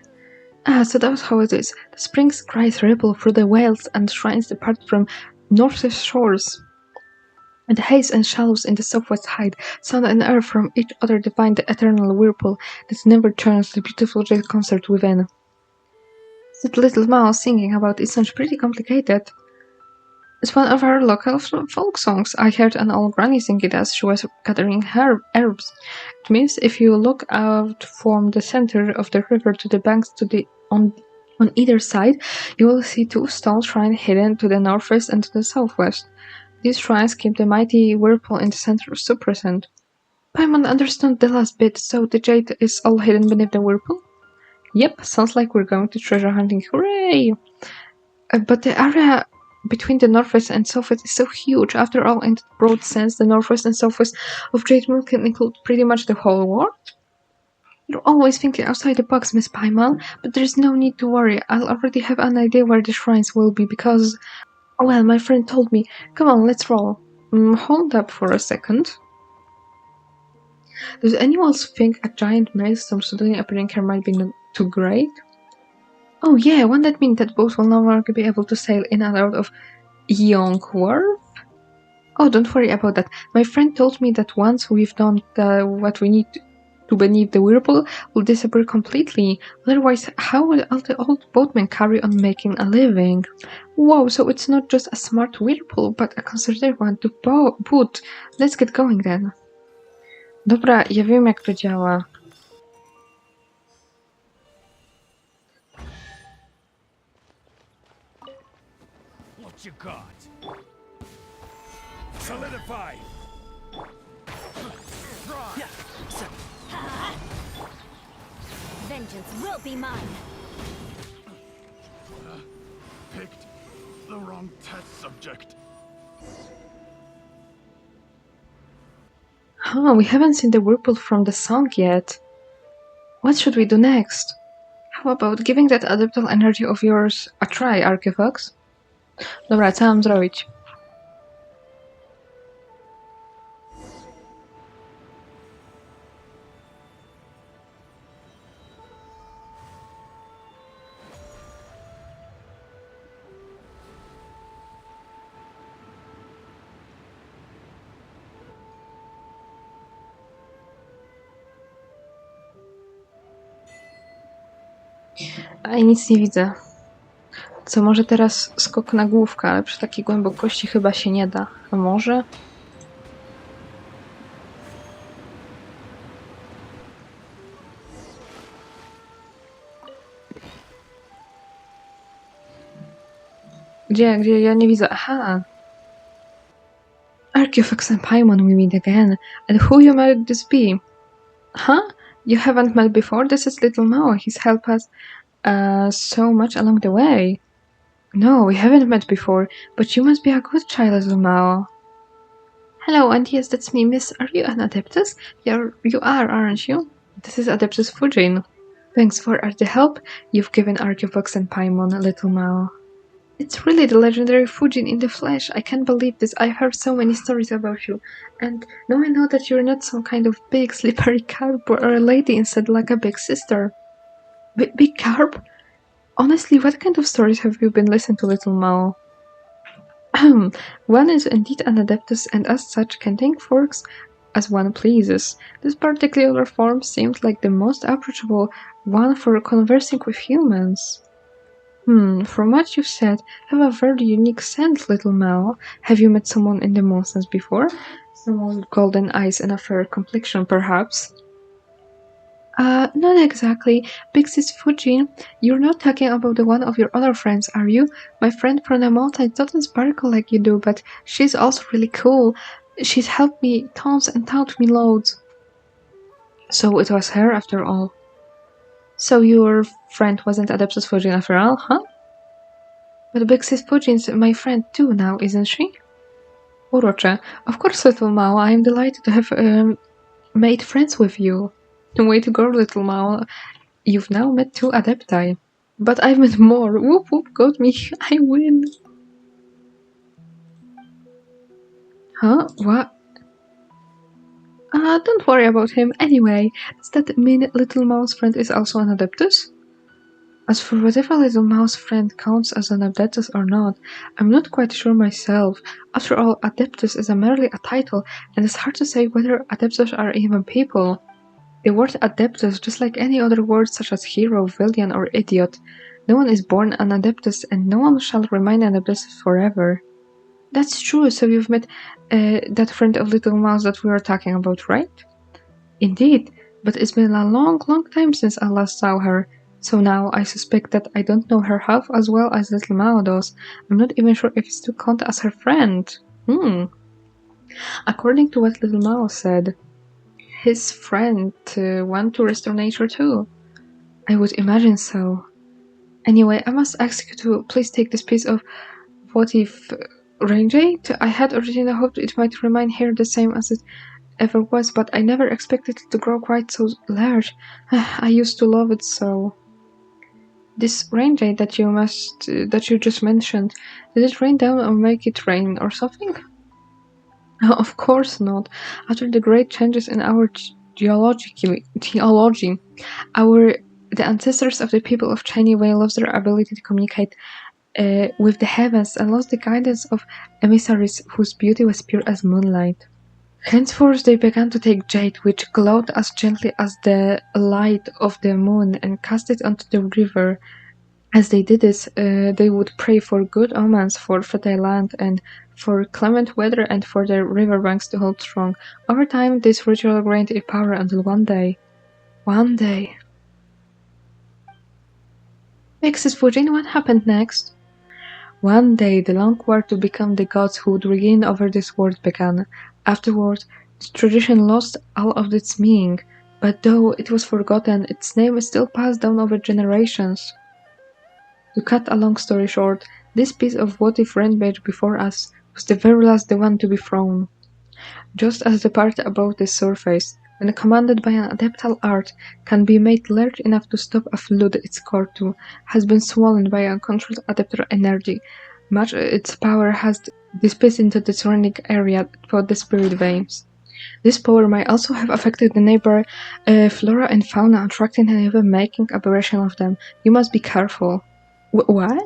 S1: Ah, so that's how it is. The springs cries ripple through the wells and shrines depart from northwest shores. And the haze and shallows in the southwest hide, sun and earth from each other define the eternal whirlpool that never turns the beautiful jade concert within. That little mouse singing about it sounds pretty complicated. It's one of our local folk songs. I heard an old granny sing it as she was gathering herbs. It means if you look out from the center of the river to the banks on either side, you will see two stone shrines hidden to the northwest and to the southwest. These shrines keep the mighty whirlpool in the center so present. Paimon understood the last bit, so the jade is all hidden beneath the whirlpool? Yep, sounds like we're going to treasure hunting, hooray! But the area between the northwest and southwest is so huge. After all, in broad sense, the northwest and southwest of Jade Moon can include pretty much the whole world. You're always thinking outside the box, Miss Paimon, but there's no need to worry. I'll already have an idea where the shrines will be because... Oh well, my friend told me. Come on, let's roll. Hold up for a second. Does anyone else think a giant maelstrom suddenly appearing here might be too great? Oh yeah, won't that mean that boats will no longer be able to sail in and out of Wharf? Oh, don't worry about that. My friend told me that once we've done what we need to beneath the whirlpool, will disappear completely. Otherwise, how will all the old boatmen carry on making a living? Wow, so it's not just a smart whirlpool, but a concerted one to boot. Let's get going then. Dobra, ja wiem jak to działa.
S2: What you got? Solidify!
S3: Vengeance will be mine!
S2: Picked the wrong test subject.
S1: We haven't seen the whirlpool from the song yet. What should we do next? How about giving that adaptable energy of yours a try, Archivox? Dobra, co mam zrobić? I nic nie widzę. Co może teraz skok na główkę, ale przy takiej głębokości chyba się nie da. A może? Gdzie? Ja nie widzę. Aha! Archeofax and Paimon, we meet again. And who you might this be? Huh? You haven't met before? This is Little Mao. He's helped us so much along the way. No, we haven't met before, but you must be a good child, Little Mao. Hello, and yes, that's me, miss. Are you an Adeptus? You are, aren't you? This is Adeptus Fujin. Thanks for the help you've given Archeofax and Paimon, Little Mao. It's really the legendary Fujin in the flesh. I can't believe this. I've heard so many stories about you. And now I know that you're not some kind of big, slippery carp or a lady, instead like a big sister. Big carp? Honestly, what kind of stories have you been listening to, Little Mao? One is indeed an Adeptus, and as such can take forks as one pleases. This particular form seemed like the most approachable one for conversing with humans. From what you've said, have a very unique scent, Little Mao. Have you met someone in the mountains before? Someone with golden eyes and a fair complexion, perhaps? Not exactly. Big Sis Fujin, you're not talking about the one of your other friends, are you? My friend from the mountains doesn't sparkle like you do, but she's also really cool. She's helped me tons and taught me loads. So it was her after all. So your friend wasn't Adeptus Fujin after all, huh? But Big Sis Fujin's my friend too now, isn't she? Urocze. Of course, Little Mao. I am delighted to have made friends with you. Way to go, Little Mao. You've now met 2 Adepti. But I've met more. Whoop whoop, got me. I win. Huh? What? Don't worry about him. Anyway, does that mean Little Mao's friend is also an Adeptus? As for whether Little Mao's friend counts as an Adeptus or not, I'm not quite sure myself. After all, Adeptus is merely a title, and it's hard to say whether Adeptus are even people. The word Adeptus, just like any other word such as hero, villain, or idiot, no one is born an Adeptus, and no one shall remain an Adeptus forever. That's true, so you've met that friend of Little Mouse that we were talking about, right? Indeed, but it's been a long time since I last saw her, so now I suspect that I don't know her half as well as Little Mao does. I'm not even sure if it's to count as her friend. According to what Little Mao said, his friend want to restore nature too. I would imagine so. Anyway, I must ask you to please take this piece of what if rangeate? I had originally hoped it might remain here the same as it ever was, but I never expected it to grow quite so large. I used to love it so. This rangeate that you just mentioned, did it rain down or make it rain or something? Of course not. After the great changes in our theology, the ancestors of the people of Chenyu Vale lost their ability to communicate with the heavens and lost the guidance of emissaries whose beauty was pure as moonlight. Henceforth they began to take jade, which glowed as gently as the light of the moon, and cast it onto the river. As they did this, they would pray for good omens, for fertile land, and for clement weather, and for their riverbanks to hold strong. Over time, this ritual gained in power until one day. Mixes Fujin, what happened next? One day, the long war to become the gods who would reign over this world began. Afterward, the tradition lost all of its meaning, but though it was forgotten, its name is still passed down over generations. To cut a long story short, this piece of what-if rampage before us was the very last one to be thrown. Just as the part above the surface, when commanded by an adeptal art, can be made large enough to stop a flood its core to, has been swollen by uncontrolled adeptal energy, much its power has dispersed into the surrounding area through the spirit veins. This power might also have affected the neighbor flora and fauna, attracting and even making aberration of them. You must be careful. What?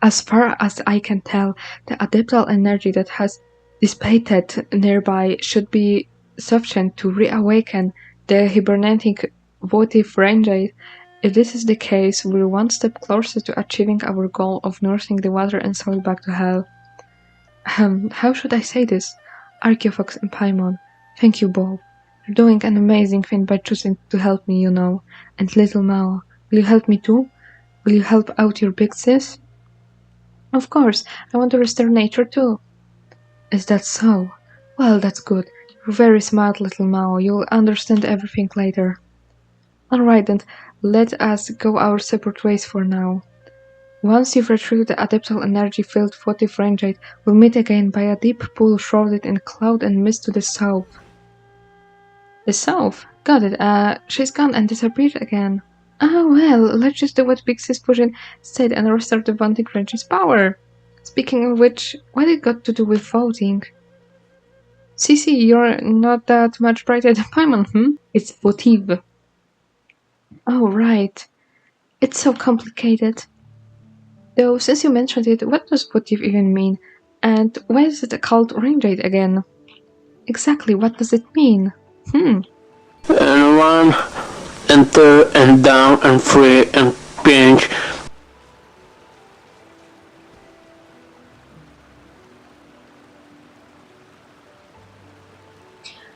S1: As far as I can tell, the adeptal energy that has dissipated nearby should be sufficient to reawaken the hibernating votive rangeate If this is the case, we're one step closer to achieving our goal of nursing the water and soil back to health. How should I say this? Archeofox and Paimon, thank you both. You're doing an amazing thing by choosing to help me, you know. And little Mao, will you help me too? Will you help out your big sis? Of course, I want to restore nature too. Is that so? Well, that's good. You're very smart, little Mao. You'll understand everything later. Alright then, let us go our separate ways for now. Once you've retrieved the adeptal energy-filled votive rangeite, we'll meet again by a deep pool shrouded in cloud and mist to the south. The south? Got it. She's gone and disappeared again. Oh well, let's just do what Big Sis Fujin said and restore the voting range's power. Speaking of which, what it got to do with voting? Sisi, you're not that much brighter than Paimon, It's votive. Oh, right. It's so complicated. Though, since you mentioned it, what does votive even mean? And why is it called rangeite again? Exactly, what does it mean?
S3: And run, enter, and down, and free, and pinch.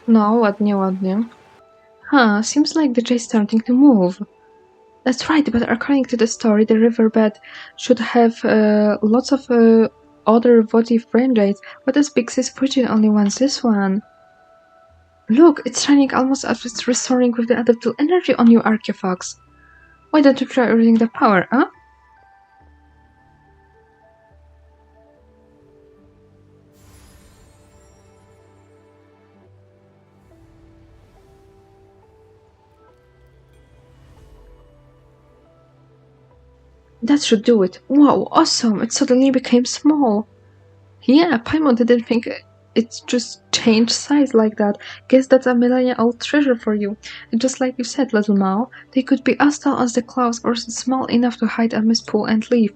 S1: No, ładnie. Seems like the J's starting to move. That's right, but according to the story, the riverbed should have lots of other votive rangeite. What does Big Sis Fujin only wants this one? Look, it's shining almost as it's restoring with the adaptal energy on you, Archeofox. Why don't you try using the power, huh? That should do it. Wow, awesome! It suddenly became small. Yeah, Paimon didn't think it just changed size like that. Guess that's a millennia-old treasure for you. And just like you said, little Mao, they could be as tall as the clouds or small enough to hide a mist pool and leave.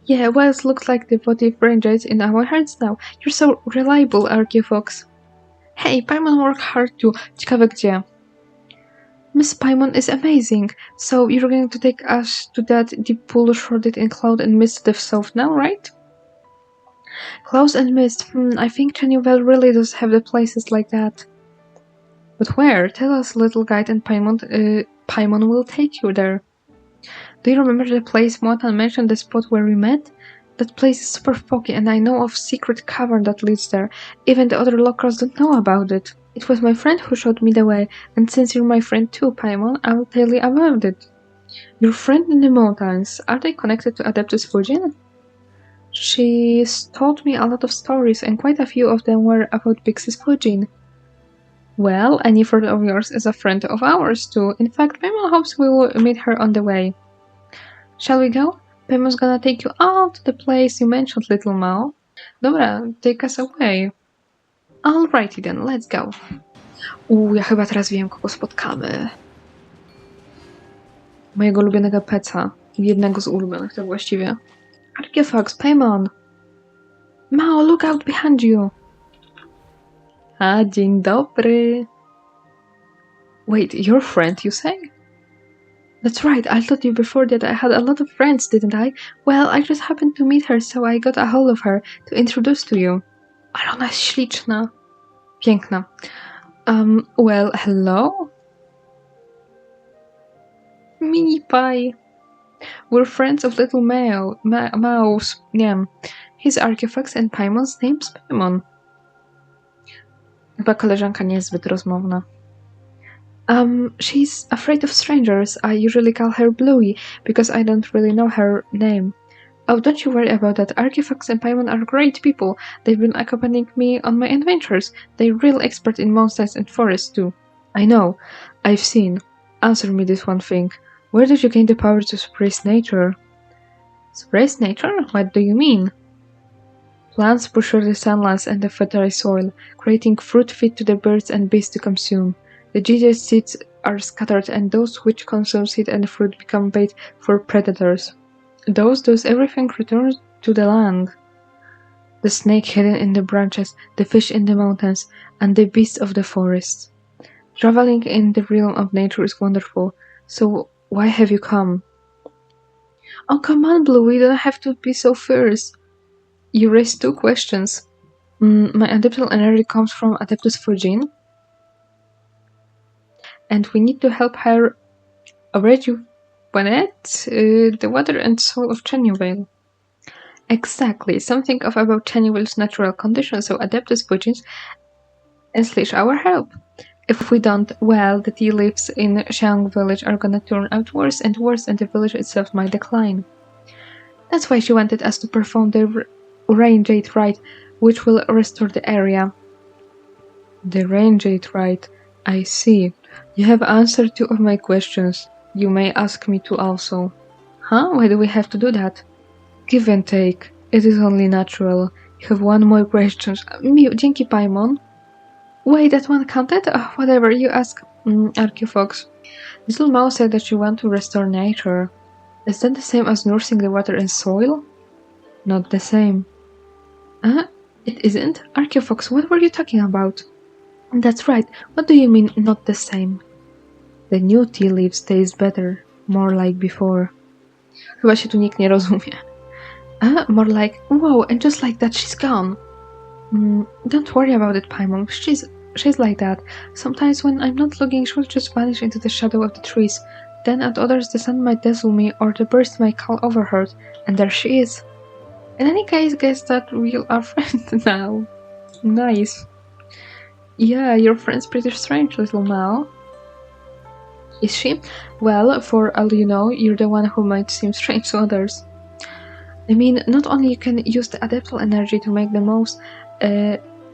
S1: Yeah, well, it looks like the votive rangeite in our hearts now. You're so reliable, Archeofox. Hey, Paimon worked hard too. Ciekawe gdzie. Miss Paimon is amazing. So you're going to take us to that deep pool shrouded in cloud and mist to the south now, right? Clouds and mist. I think Chenyu Vale really does have the places like that. But where? Tell us, little guide, and Paimon will take you there. Do you remember the place Montuję mentioned, the spot where we met? That place is super foggy, and I know of secret cavern that leads there. Even the other locals don't know about it. It was my friend who showed me the way, and since you're my friend too, Paimon, I will tell you about it. Your friend in the mountains, are they connected to Adeptus Fujin? She's told me a lot of stories, and quite a few of them were about Big Sis Fujin. Well, any friend of yours is a friend of ours too. In fact, Paimon hopes we will meet her on the way. Shall we go? Paimon's gonna take you all to the place you mentioned, little Mao. Dobra, take us away. Alrighty then, let's go. Ja chyba teraz wiem, kogo spotkamy. Mojego ulubionego peca. Jednego z ulubionych, tak właściwie. Archeofox, Paimon! Mao, look out behind you! Dzień dobry! Wait, your friend, you say? That's right, I told you before that I had a lot of friends, didn't I? Well, I just happened to meet her, so I got a hold of her to introduce to you. Ale ona jest śliczna. Piękna. Well, hello? Mini Pie. We're friends of little Mao's. Yeah. His Archeofox and Paimon's name's Paimon. Chyba koleżanka niezbyt rozmowna. She's afraid of strangers. I usually call her Bluey, because I don't really know her name. Oh, don't you worry about that. Archeofox and Paimon are great people. They've been accompanying me on my adventures. They're real expert in mountains and forests too. I know. I've seen. Answer me this one thing. Where did you gain the power to suppress nature? Suppress nature? What do you mean? Plants push through the sunlight and the fertile soil, creating fruit fit to the birds and beasts to consume. The ginger seeds are scattered, and those which consume seed and fruit become bait for predators. Thus everything returns to the land. The snake hidden in the branches, the fish in the mountains, and the beasts of the forest. Traveling in the realm of nature is wonderful. So Why have you come? Oh, come on, Blue, you don't have to be so fierce. You raised 2 questions. My adaptable energy comes from Adeptus Fujin, and we need to help her rejuvenate the water and soul of Chenyu Vale. Exactly, something about Chenyu Vale's natural condition, so Adeptus Fujin enlist our help. If we don't, well, the tea leaves in Xiang village are gonna turn out worse and worse, and the village itself might decline. That's why she wanted us to perform the Rain Jade Rite, which will restore the area. The Rain Jade Rite, I see. You have answered 2 of my questions. You may ask me to also. Huh? Why do we have to do that? Give and take. It is only natural. You have 1 more question. Miu, dzięki Paimon. Wait, that one counted? Oh, whatever, you ask. Archeofox. Little Mouse said that you want to restore nature. Is that the same as nursing the water and soil? Not the same. It isn't? Archeofox, what were you talking about? That's right. What do you mean, not the same? The new tea leaves taste better. More like before. Chyba się tu nikt nie rozumie. More like, wow, and just like that she's gone. Don't worry about it, Paimon. She's like that. Sometimes when I'm not looking, she'll just vanish into the shadow of the trees. Then at others the sun might dazzle me or the birds might call overheard, and there she is. In any case, guess that we are friends now. Nice. Yeah, your friend's pretty strange, little Mao. Is she? Well, for all you know, you're the one who might seem strange to others. I mean, not only you can use the adaptable energy to make the mouse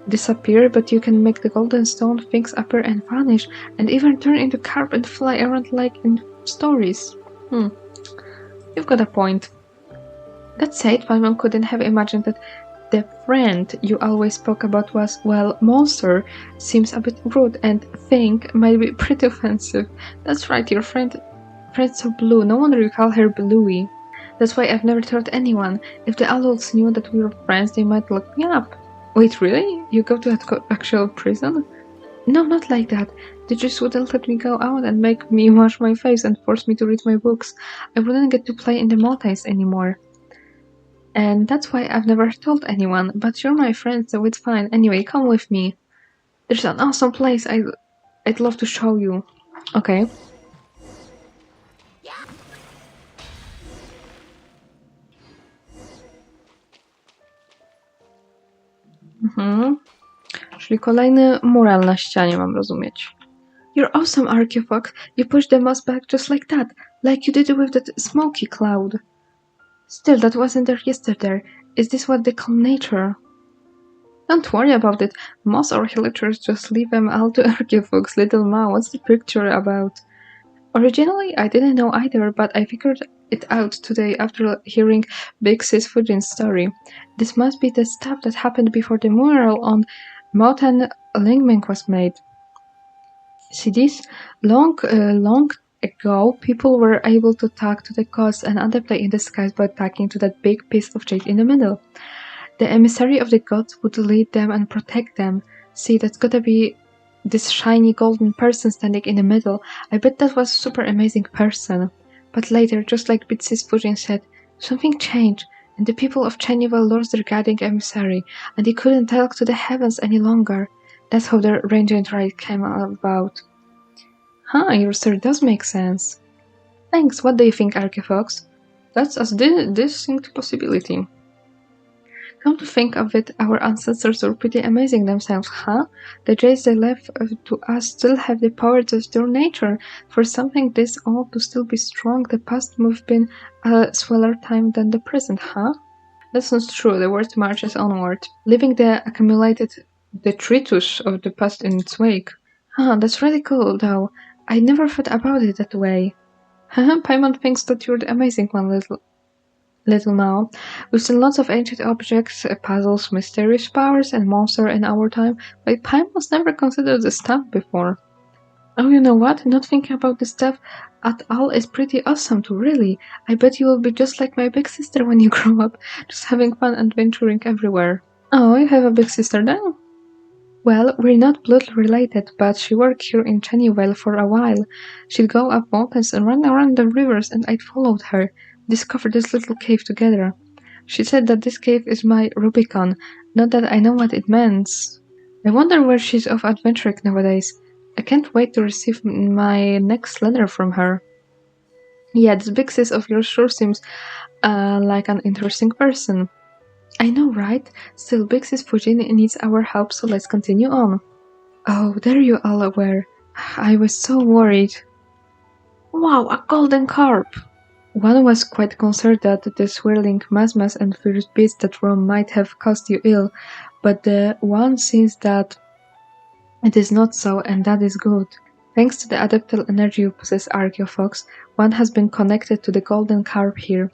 S1: disappear, but you can make the golden stone things appear and vanish, and even turn into carp and fly around like in stories. You've got a point. That said, Paimon couldn't have imagined that the friend you always spoke about was, well, monster. Seems a bit rude, and think might be pretty offensive. That's right, your friend's so blue, no wonder you call her Bluey. That's why I've never told anyone. If the adults knew that we were friends, they might look me up. Wait, really? You go to that actual prison? No, not like that. They just wouldn't let me go out and make me wash my face and force me to read my books. I wouldn't get to play in the mountains anymore. And that's why I've never told anyone, but you're my friend, so it's fine. Anyway, come with me. There's an awesome place I'd love to show you. Okay. Czyli kolejny mural na ścianie, mam rozumieć. You're awesome, Archeofox. You pushed the mouse back just like that, like you did with that smoky cloud. Still, that wasn't there yesterday. Is this what they call nature? Don't worry about it. Moss or villagers just leave them all to Archeofox. Little Ma, what's the picture about? Originally, I didn't know either, but I figured it out today after hearing Big Sis Fujin's story. This must be the stuff that happened before the mural on Mountain Lingming was made. See this? Long ago, people were able to talk to the gods and other play in the skies by talking to that big piece of jade in the middle. The emissary of the gods would lead them and protect them. See, that's gotta be this shiny golden person standing in the middle. I bet that was a super amazing person. But later, just like Bitsy Fujin said, something changed, and the people of Chenyu Vale lost their guiding emissary, and they couldn't talk to the heavens any longer. That's how the Radiant Rite came about. Your story does make sense. Thanks, what do you think, Archeofox? That's a distinct possibility. Come to think of it, our ancestors were pretty amazing themselves, huh? The jades they left to us still have the power to restore nature. For something this old to still be strong, the past must have been a sweller time than the present, huh? That's not true, the world marches onward, leaving the accumulated detritus of the past in its wake. That's really cool, though. I never thought about it that way. Paimon thinks that you're the amazing one, little now. We've seen lots of ancient objects, puzzles, mysterious powers, and monsters in our time, but Paimon's never considered the stuff before. Oh, you know what? Not thinking about the stuff at all is pretty awesome too, really. I bet you will be just like my big sister when you grow up, just having fun adventuring everywhere. Oh, you have a big sister now? Well, we're not blood related, but she worked here in Chenyu Vale for a while. She'd go up mountains and run around the rivers, and I'd followed her, discovered this little cave together. She said that this cave is my Rubicon, not that I know what it means. I wonder where she's off adventuring nowadays. I can't wait to receive my next letter from her. Yeah, this big sis of yours sure seems like an interesting person. I know, right? Still, Big Sis Fujin needs our help, so let's continue on. Oh, there you all were. I was so worried. Wow, a golden carp! One was quite concerned that the swirling masmas and fierce beasts that roam might have caused you ill, but the one sees that it is not so, and that is good. Thanks to the adaptable energy you possess, Archaeofox, one has been connected to the golden carp here,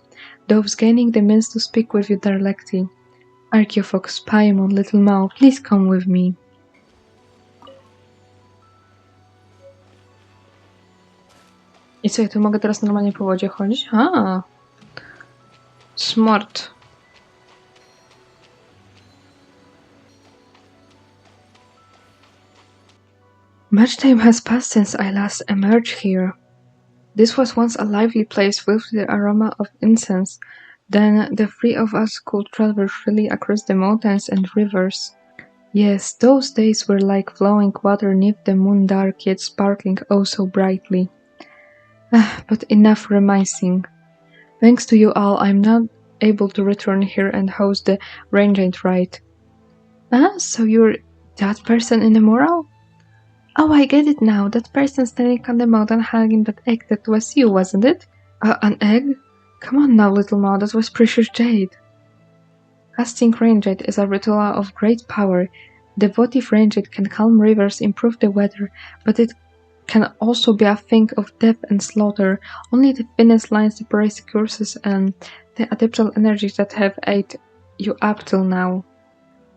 S1: thus gaining the means to speak with you directly. Archaeofox, Paimon, Little Mao, please come with me. I co, ja tu mogę teraz normalnie po wodzie chodzić? Smart. Much time has passed since I last emerged here. This was once a lively place with the aroma of incense. Then the three of us could travel freely across the mountains and rivers. Yes, those days were like flowing water neath the moon, dark yet sparkling oh so brightly. But enough reminiscing. Thanks to you all, I'm not able to return here and host the Rangent rite. So you're that person in the mural? Oh, I get it now. That person standing on the mountain hugging that egg, that was you, wasn't it? An egg? Come on now, Little Mao, that was precious jade. Casting Ranged is a ritual of great power. Devotive Ranged can calm rivers, improve the weather, but it can also be a thing of death and slaughter. Only the thinnest lines separate the curses and the adaptable energies that have aided you up till now.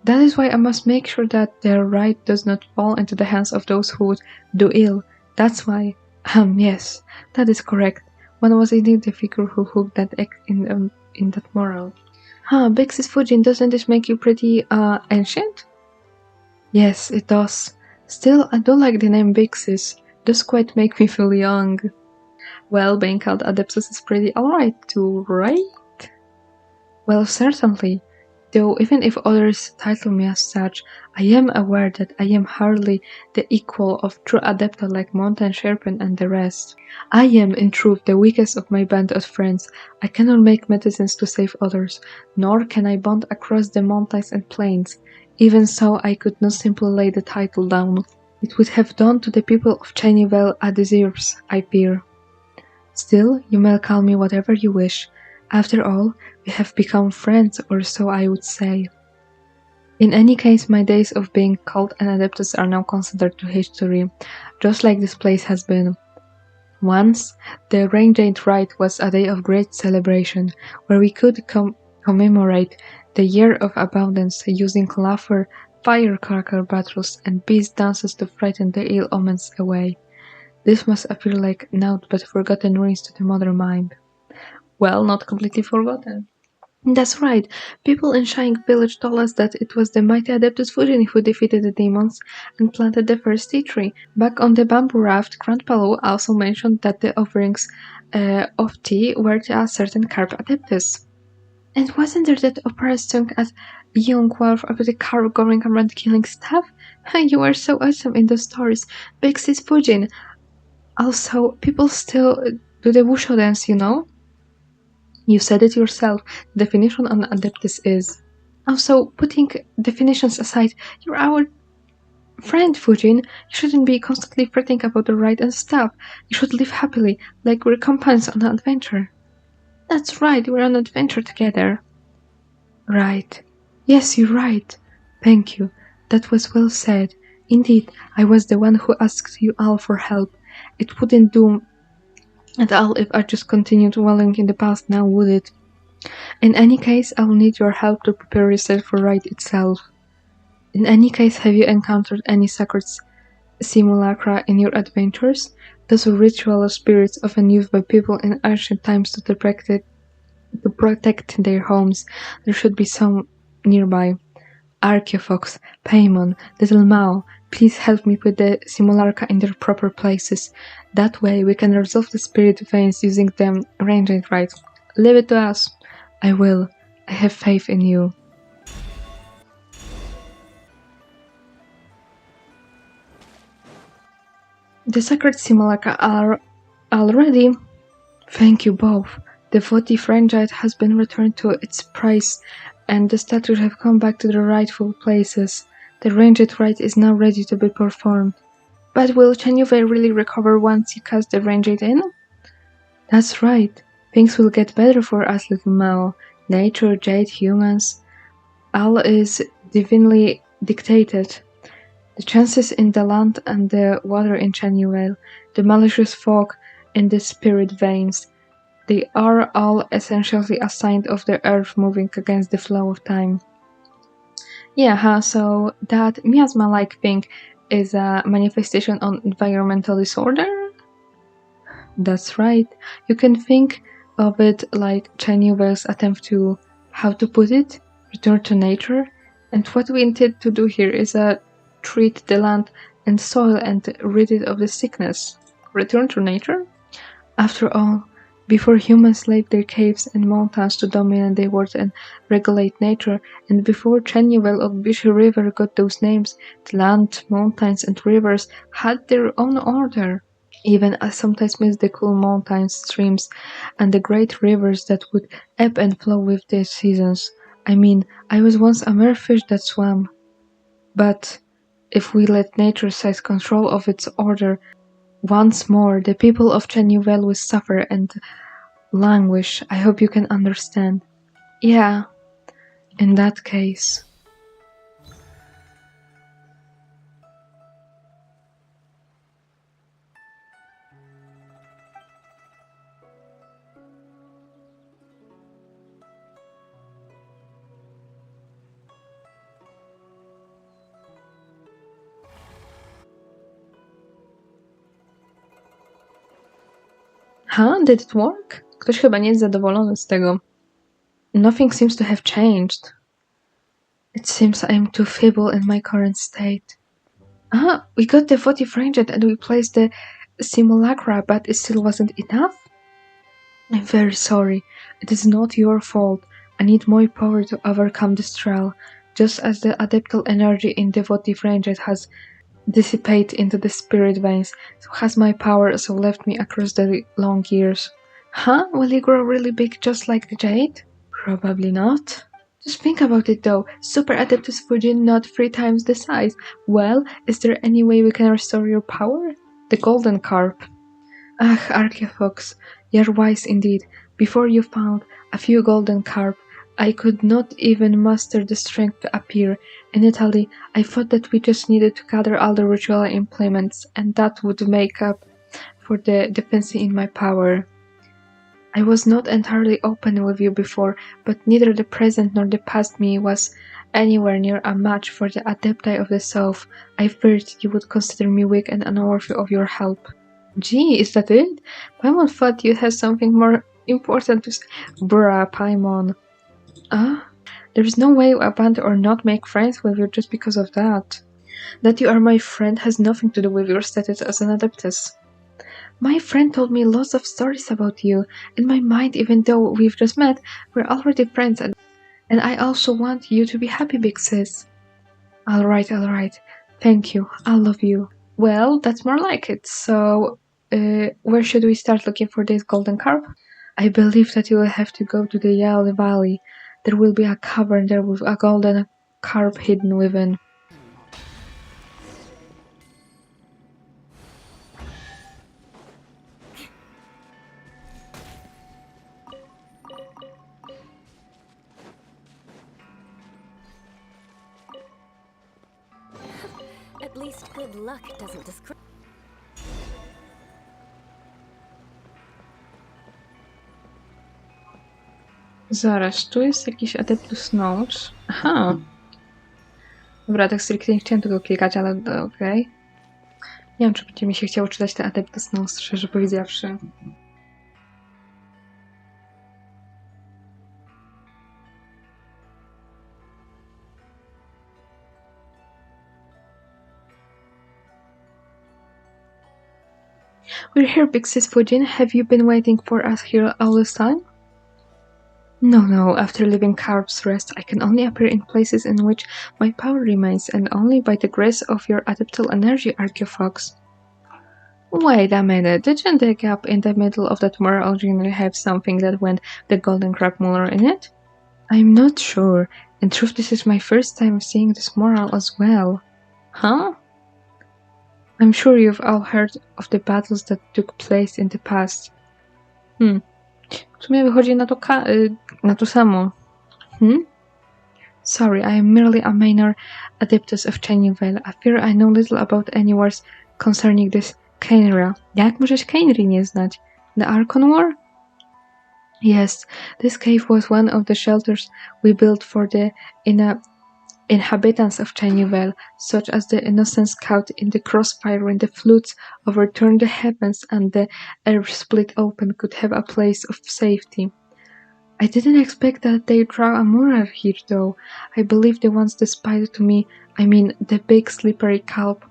S1: That is why I must make sure that their right does not fall into the hands of those who would do ill. That's why. Yes, that is correct. One was indeed the figure who hooked that egg in that mural. Big Sis Fujin, doesn't this make you pretty, ancient? Yes, it does. Still, I do like the name Big Sis. Does quite make me feel young. Well, being called Adeptus is pretty alright too, right? Well, certainly. Though even if others title me as such, I am aware that I am hardly the equal of true Adepta like Mountain Sherpen and the rest. I am, in truth, the weakest of my band of friends. I cannot make medicines to save others, nor can I bond across the mountains and plains. Even so, I could not simply lay the title down. It would have done to the people of Chenyu Vale a disservice, I fear. Still, you may call me whatever you wish. After all, we have become friends, or so I would say. In any case, my days of being called an Adeptus are now considered to history, just like this place has been. Once, the Ranged Rite was a day of great celebration, where we could commemorate the Year of Abundance using laughter, firecracker battles, and beast dances to frighten the ill omens away. This must appear like naught but forgotten ruins to the modern mind. Well, not completely forgotten. That's right. People in Shying Village told us that it was the mighty Adeptus Fujin who defeated the demons and planted the first tea tree. Back on the bamboo raft, Grandpa Lu also mentioned that the offerings of tea were to a certain carp Adeptus. And wasn't there that opera sung at young wolf about the carp going around killing stuff? You were so awesome in those stories. Big Sis Fujin. Also, people still do the wushu dance, you know? You said it yourself. The definition on Adeptus is. Also, putting definitions aside, you're our friend, Fujin. You shouldn't be constantly fretting about the right and stuff. You should live happily, like we're companions on an adventure. That's right, we're on an adventure together. Right. Yes, you're right. Thank you. That was well said. Indeed, I was the one who asked you all for help. It wouldn't do at all if I just continued dwelling in the past now, would it? In any case, I will need your help to prepare yourself for rite itself. In any case, have you encountered any sacred simulacra in your adventures? Those are ritual spirits often used by people in ancient times to protect their homes. There should be some nearby. Archeofox, Paimon, Little Mao, please help me put the simulacra in their proper places. That way we can resolve the spirit veins using them arranged right. Leave it to us. I will. I have faith in you. The sacred simulacra are all ready. Thank you both. The votive rangite has been returned to its place, and the statues have come back to their rightful places. The rangite rite is now ready to be performed. But will Chenyu Vale really recover once you cast the rangite in? That's right. Things will get better for us, little Mao. Nature, jade, humans. All is divinely dictated. The chances in the land and the water in Chenyu Vale, the malicious fog in the spirit veins, they are all essentially a sign of the earth moving against the flow of time. Yeah, so that miasma-like thing is a manifestation on environmental disorder? That's right. You can think of it like Chenyu Vale's attempt to, how to put it, return to nature. And what we intend to do here is treat the land and soil and rid it of the sickness. Return to nature? After all, before humans left their caves and mountains to dominate the world and regulate nature, and before Chenyu Vale or Bishu River got those names, the land, mountains, and rivers had their own order. Even I sometimes miss the cool mountain streams and the great rivers that would ebb and flow with the seasons. I mean, I was once a mere fish that swam. But if we let nature seize control of its order, once more the people of Chenyu Vale will suffer and languish. I hope you can understand. Yeah, in that case. Did it work? Ktoś chyba nie jest zadowolony z tego. Nothing seems to have changed. It seems I am too feeble in my current state. We got the votive ranged and we placed the simulacra, but it still wasn't enough? I'm very sorry. It is not your fault. I need more power to overcome this trial, just as the adeptal energy in the votive ranged has dissipate into the spirit veins, so has my power so left me across the long years. Will you grow really big just like the jade? Probably not. Just think about it though, Super Adeptus Fujin not 3 times the size. Well, is there any way we can restore your power? The golden carp. Archeofox, you're wise indeed. Before you found a few golden carp, I could not even muster the strength to appear. In Italy, I thought that we just needed to gather all the ritual implements, and that would make up for the deficiency in my power. I was not entirely open with you before, but neither the present nor the past me was anywhere near a match for the Adepti of the South. I feared you would consider me weak and unworthy of your help. Gee, is that it? Paimon thought you had something more important to say. Bruh, Paimon. There is no way I abandon or not make friends with you just because of that. That you are my friend has nothing to do with your status as an Adeptus. My friend told me lots of stories about you. In my mind, even though we've just met, we're already friends and I also want you to be happy, big sis. Alright. Thank you. I love you. Well, that's more like it. So, where should we start looking for this golden carp? I believe that you will have to go to the Chenyu Valley. There will be a cavern there with a golden carp hidden within.
S4: At least good luck doesn't discriminate.
S1: Zaraz, tu jest jakiś Adeptus Notes. Dobra, tak stricte nie chciałem tego klikać, ale okej. Nie wiem, czy będzie mi się chciało czytać te Adeptus Notes, szczerze powiedziawszy. We're here, Big Sis Fujin. Have you been waiting for us here all this time? No. After leaving Carb's Rest, I can only appear in places in which my power remains, and only by the grace of your adeptal energy, Archaeofox. Wait a minute, didn't the gap in the middle of that mural originally have something that went the golden crab mural in it? I'm not sure. In truth, this is my first time seeing this mural as well. Huh? I'm sure you've all heard of the battles that took place in the past. W sumie wychodzi na to samo. Sorry, I am merely a minor adeptus of Chenyu Vale. I fear I know little about any wars concerning this Khaenri'ah. Jak możesz Khaenri'ah nie znać? The Archon War? Yes, this cave was one of the shelters we built for the inhabitants of Chenyu Vale, such as the innocent scout in the crossfire when the floods overturned the heavens and the air split open could have a place of safety. I didn't expect that they'd draw a mural here, though. I believe the ones despised to me, I mean the big slippery kelp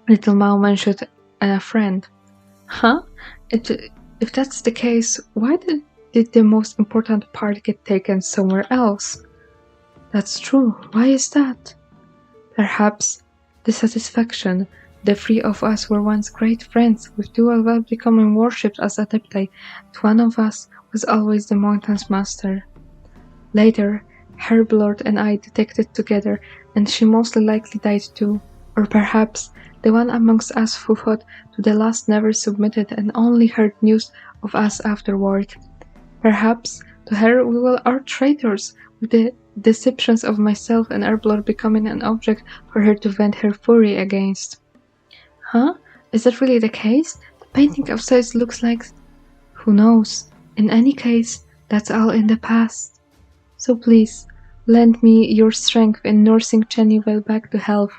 S1: Little Mao mentioned a friend. Huh? If that's the case, why did the most important part get taken somewhere else? That's true. Why is that? Perhaps the satisfaction. The three of us were once great friends, with two of us becoming worshipped as adepti, and one of us was always the mountain's master. Later, Herblord and I detected together, and she most likely died too. Or perhaps the one amongst us who fought to the last never submitted and only heard news of us afterward. Perhaps to her we were all traitors, with the deceptions of myself and Herblord becoming an object for her to vent her fury against. Huh? Is that really the case? The painting outside looks like... Who knows? In any case, that's all in the past. So please, lend me your strength in nursing Chenyu Vale back to health.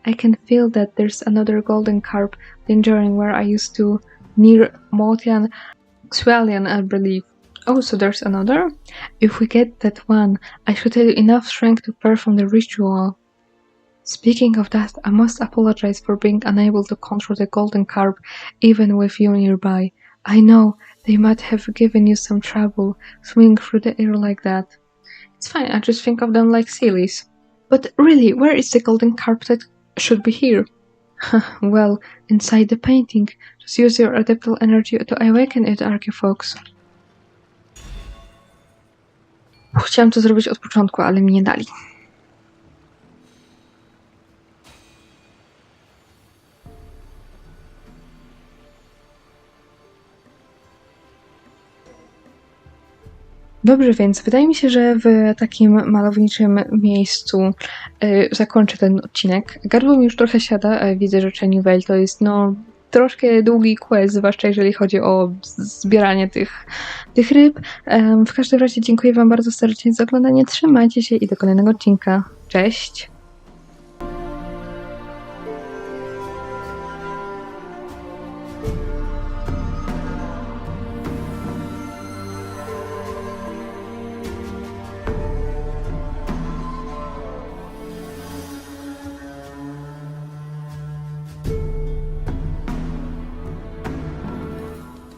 S1: I can feel that there's another golden carp lingering where I used to, near Motian Xualian, I believe. Oh, so there's another? If we get that one, I should have enough strength to perform the ritual. Speaking of that, I must apologize for being unable to control the golden carp, even with you nearby. I know, they might have given you some trouble, swinging through the air like that. It's fine, I just think of them like sillies. But really, where is the golden carp that should be here? Well, inside the painting. Just use your adeptal energy to awaken it, Archaeofox. Chciałam to zrobić od początku, ale mi nie dali. Dobrze, więc wydaje mi się, że w takim malowniczym miejscu zakończę ten odcinek. Gardło mi już trochę siada, widzę, że Chenyu Vale to jest troszkę długi quest, zwłaszcza jeżeli chodzi o zbieranie tych ryb. W każdym razie dziękuję wam bardzo serdecznie za oglądanie, trzymajcie się i do kolejnego odcinka. Cześć!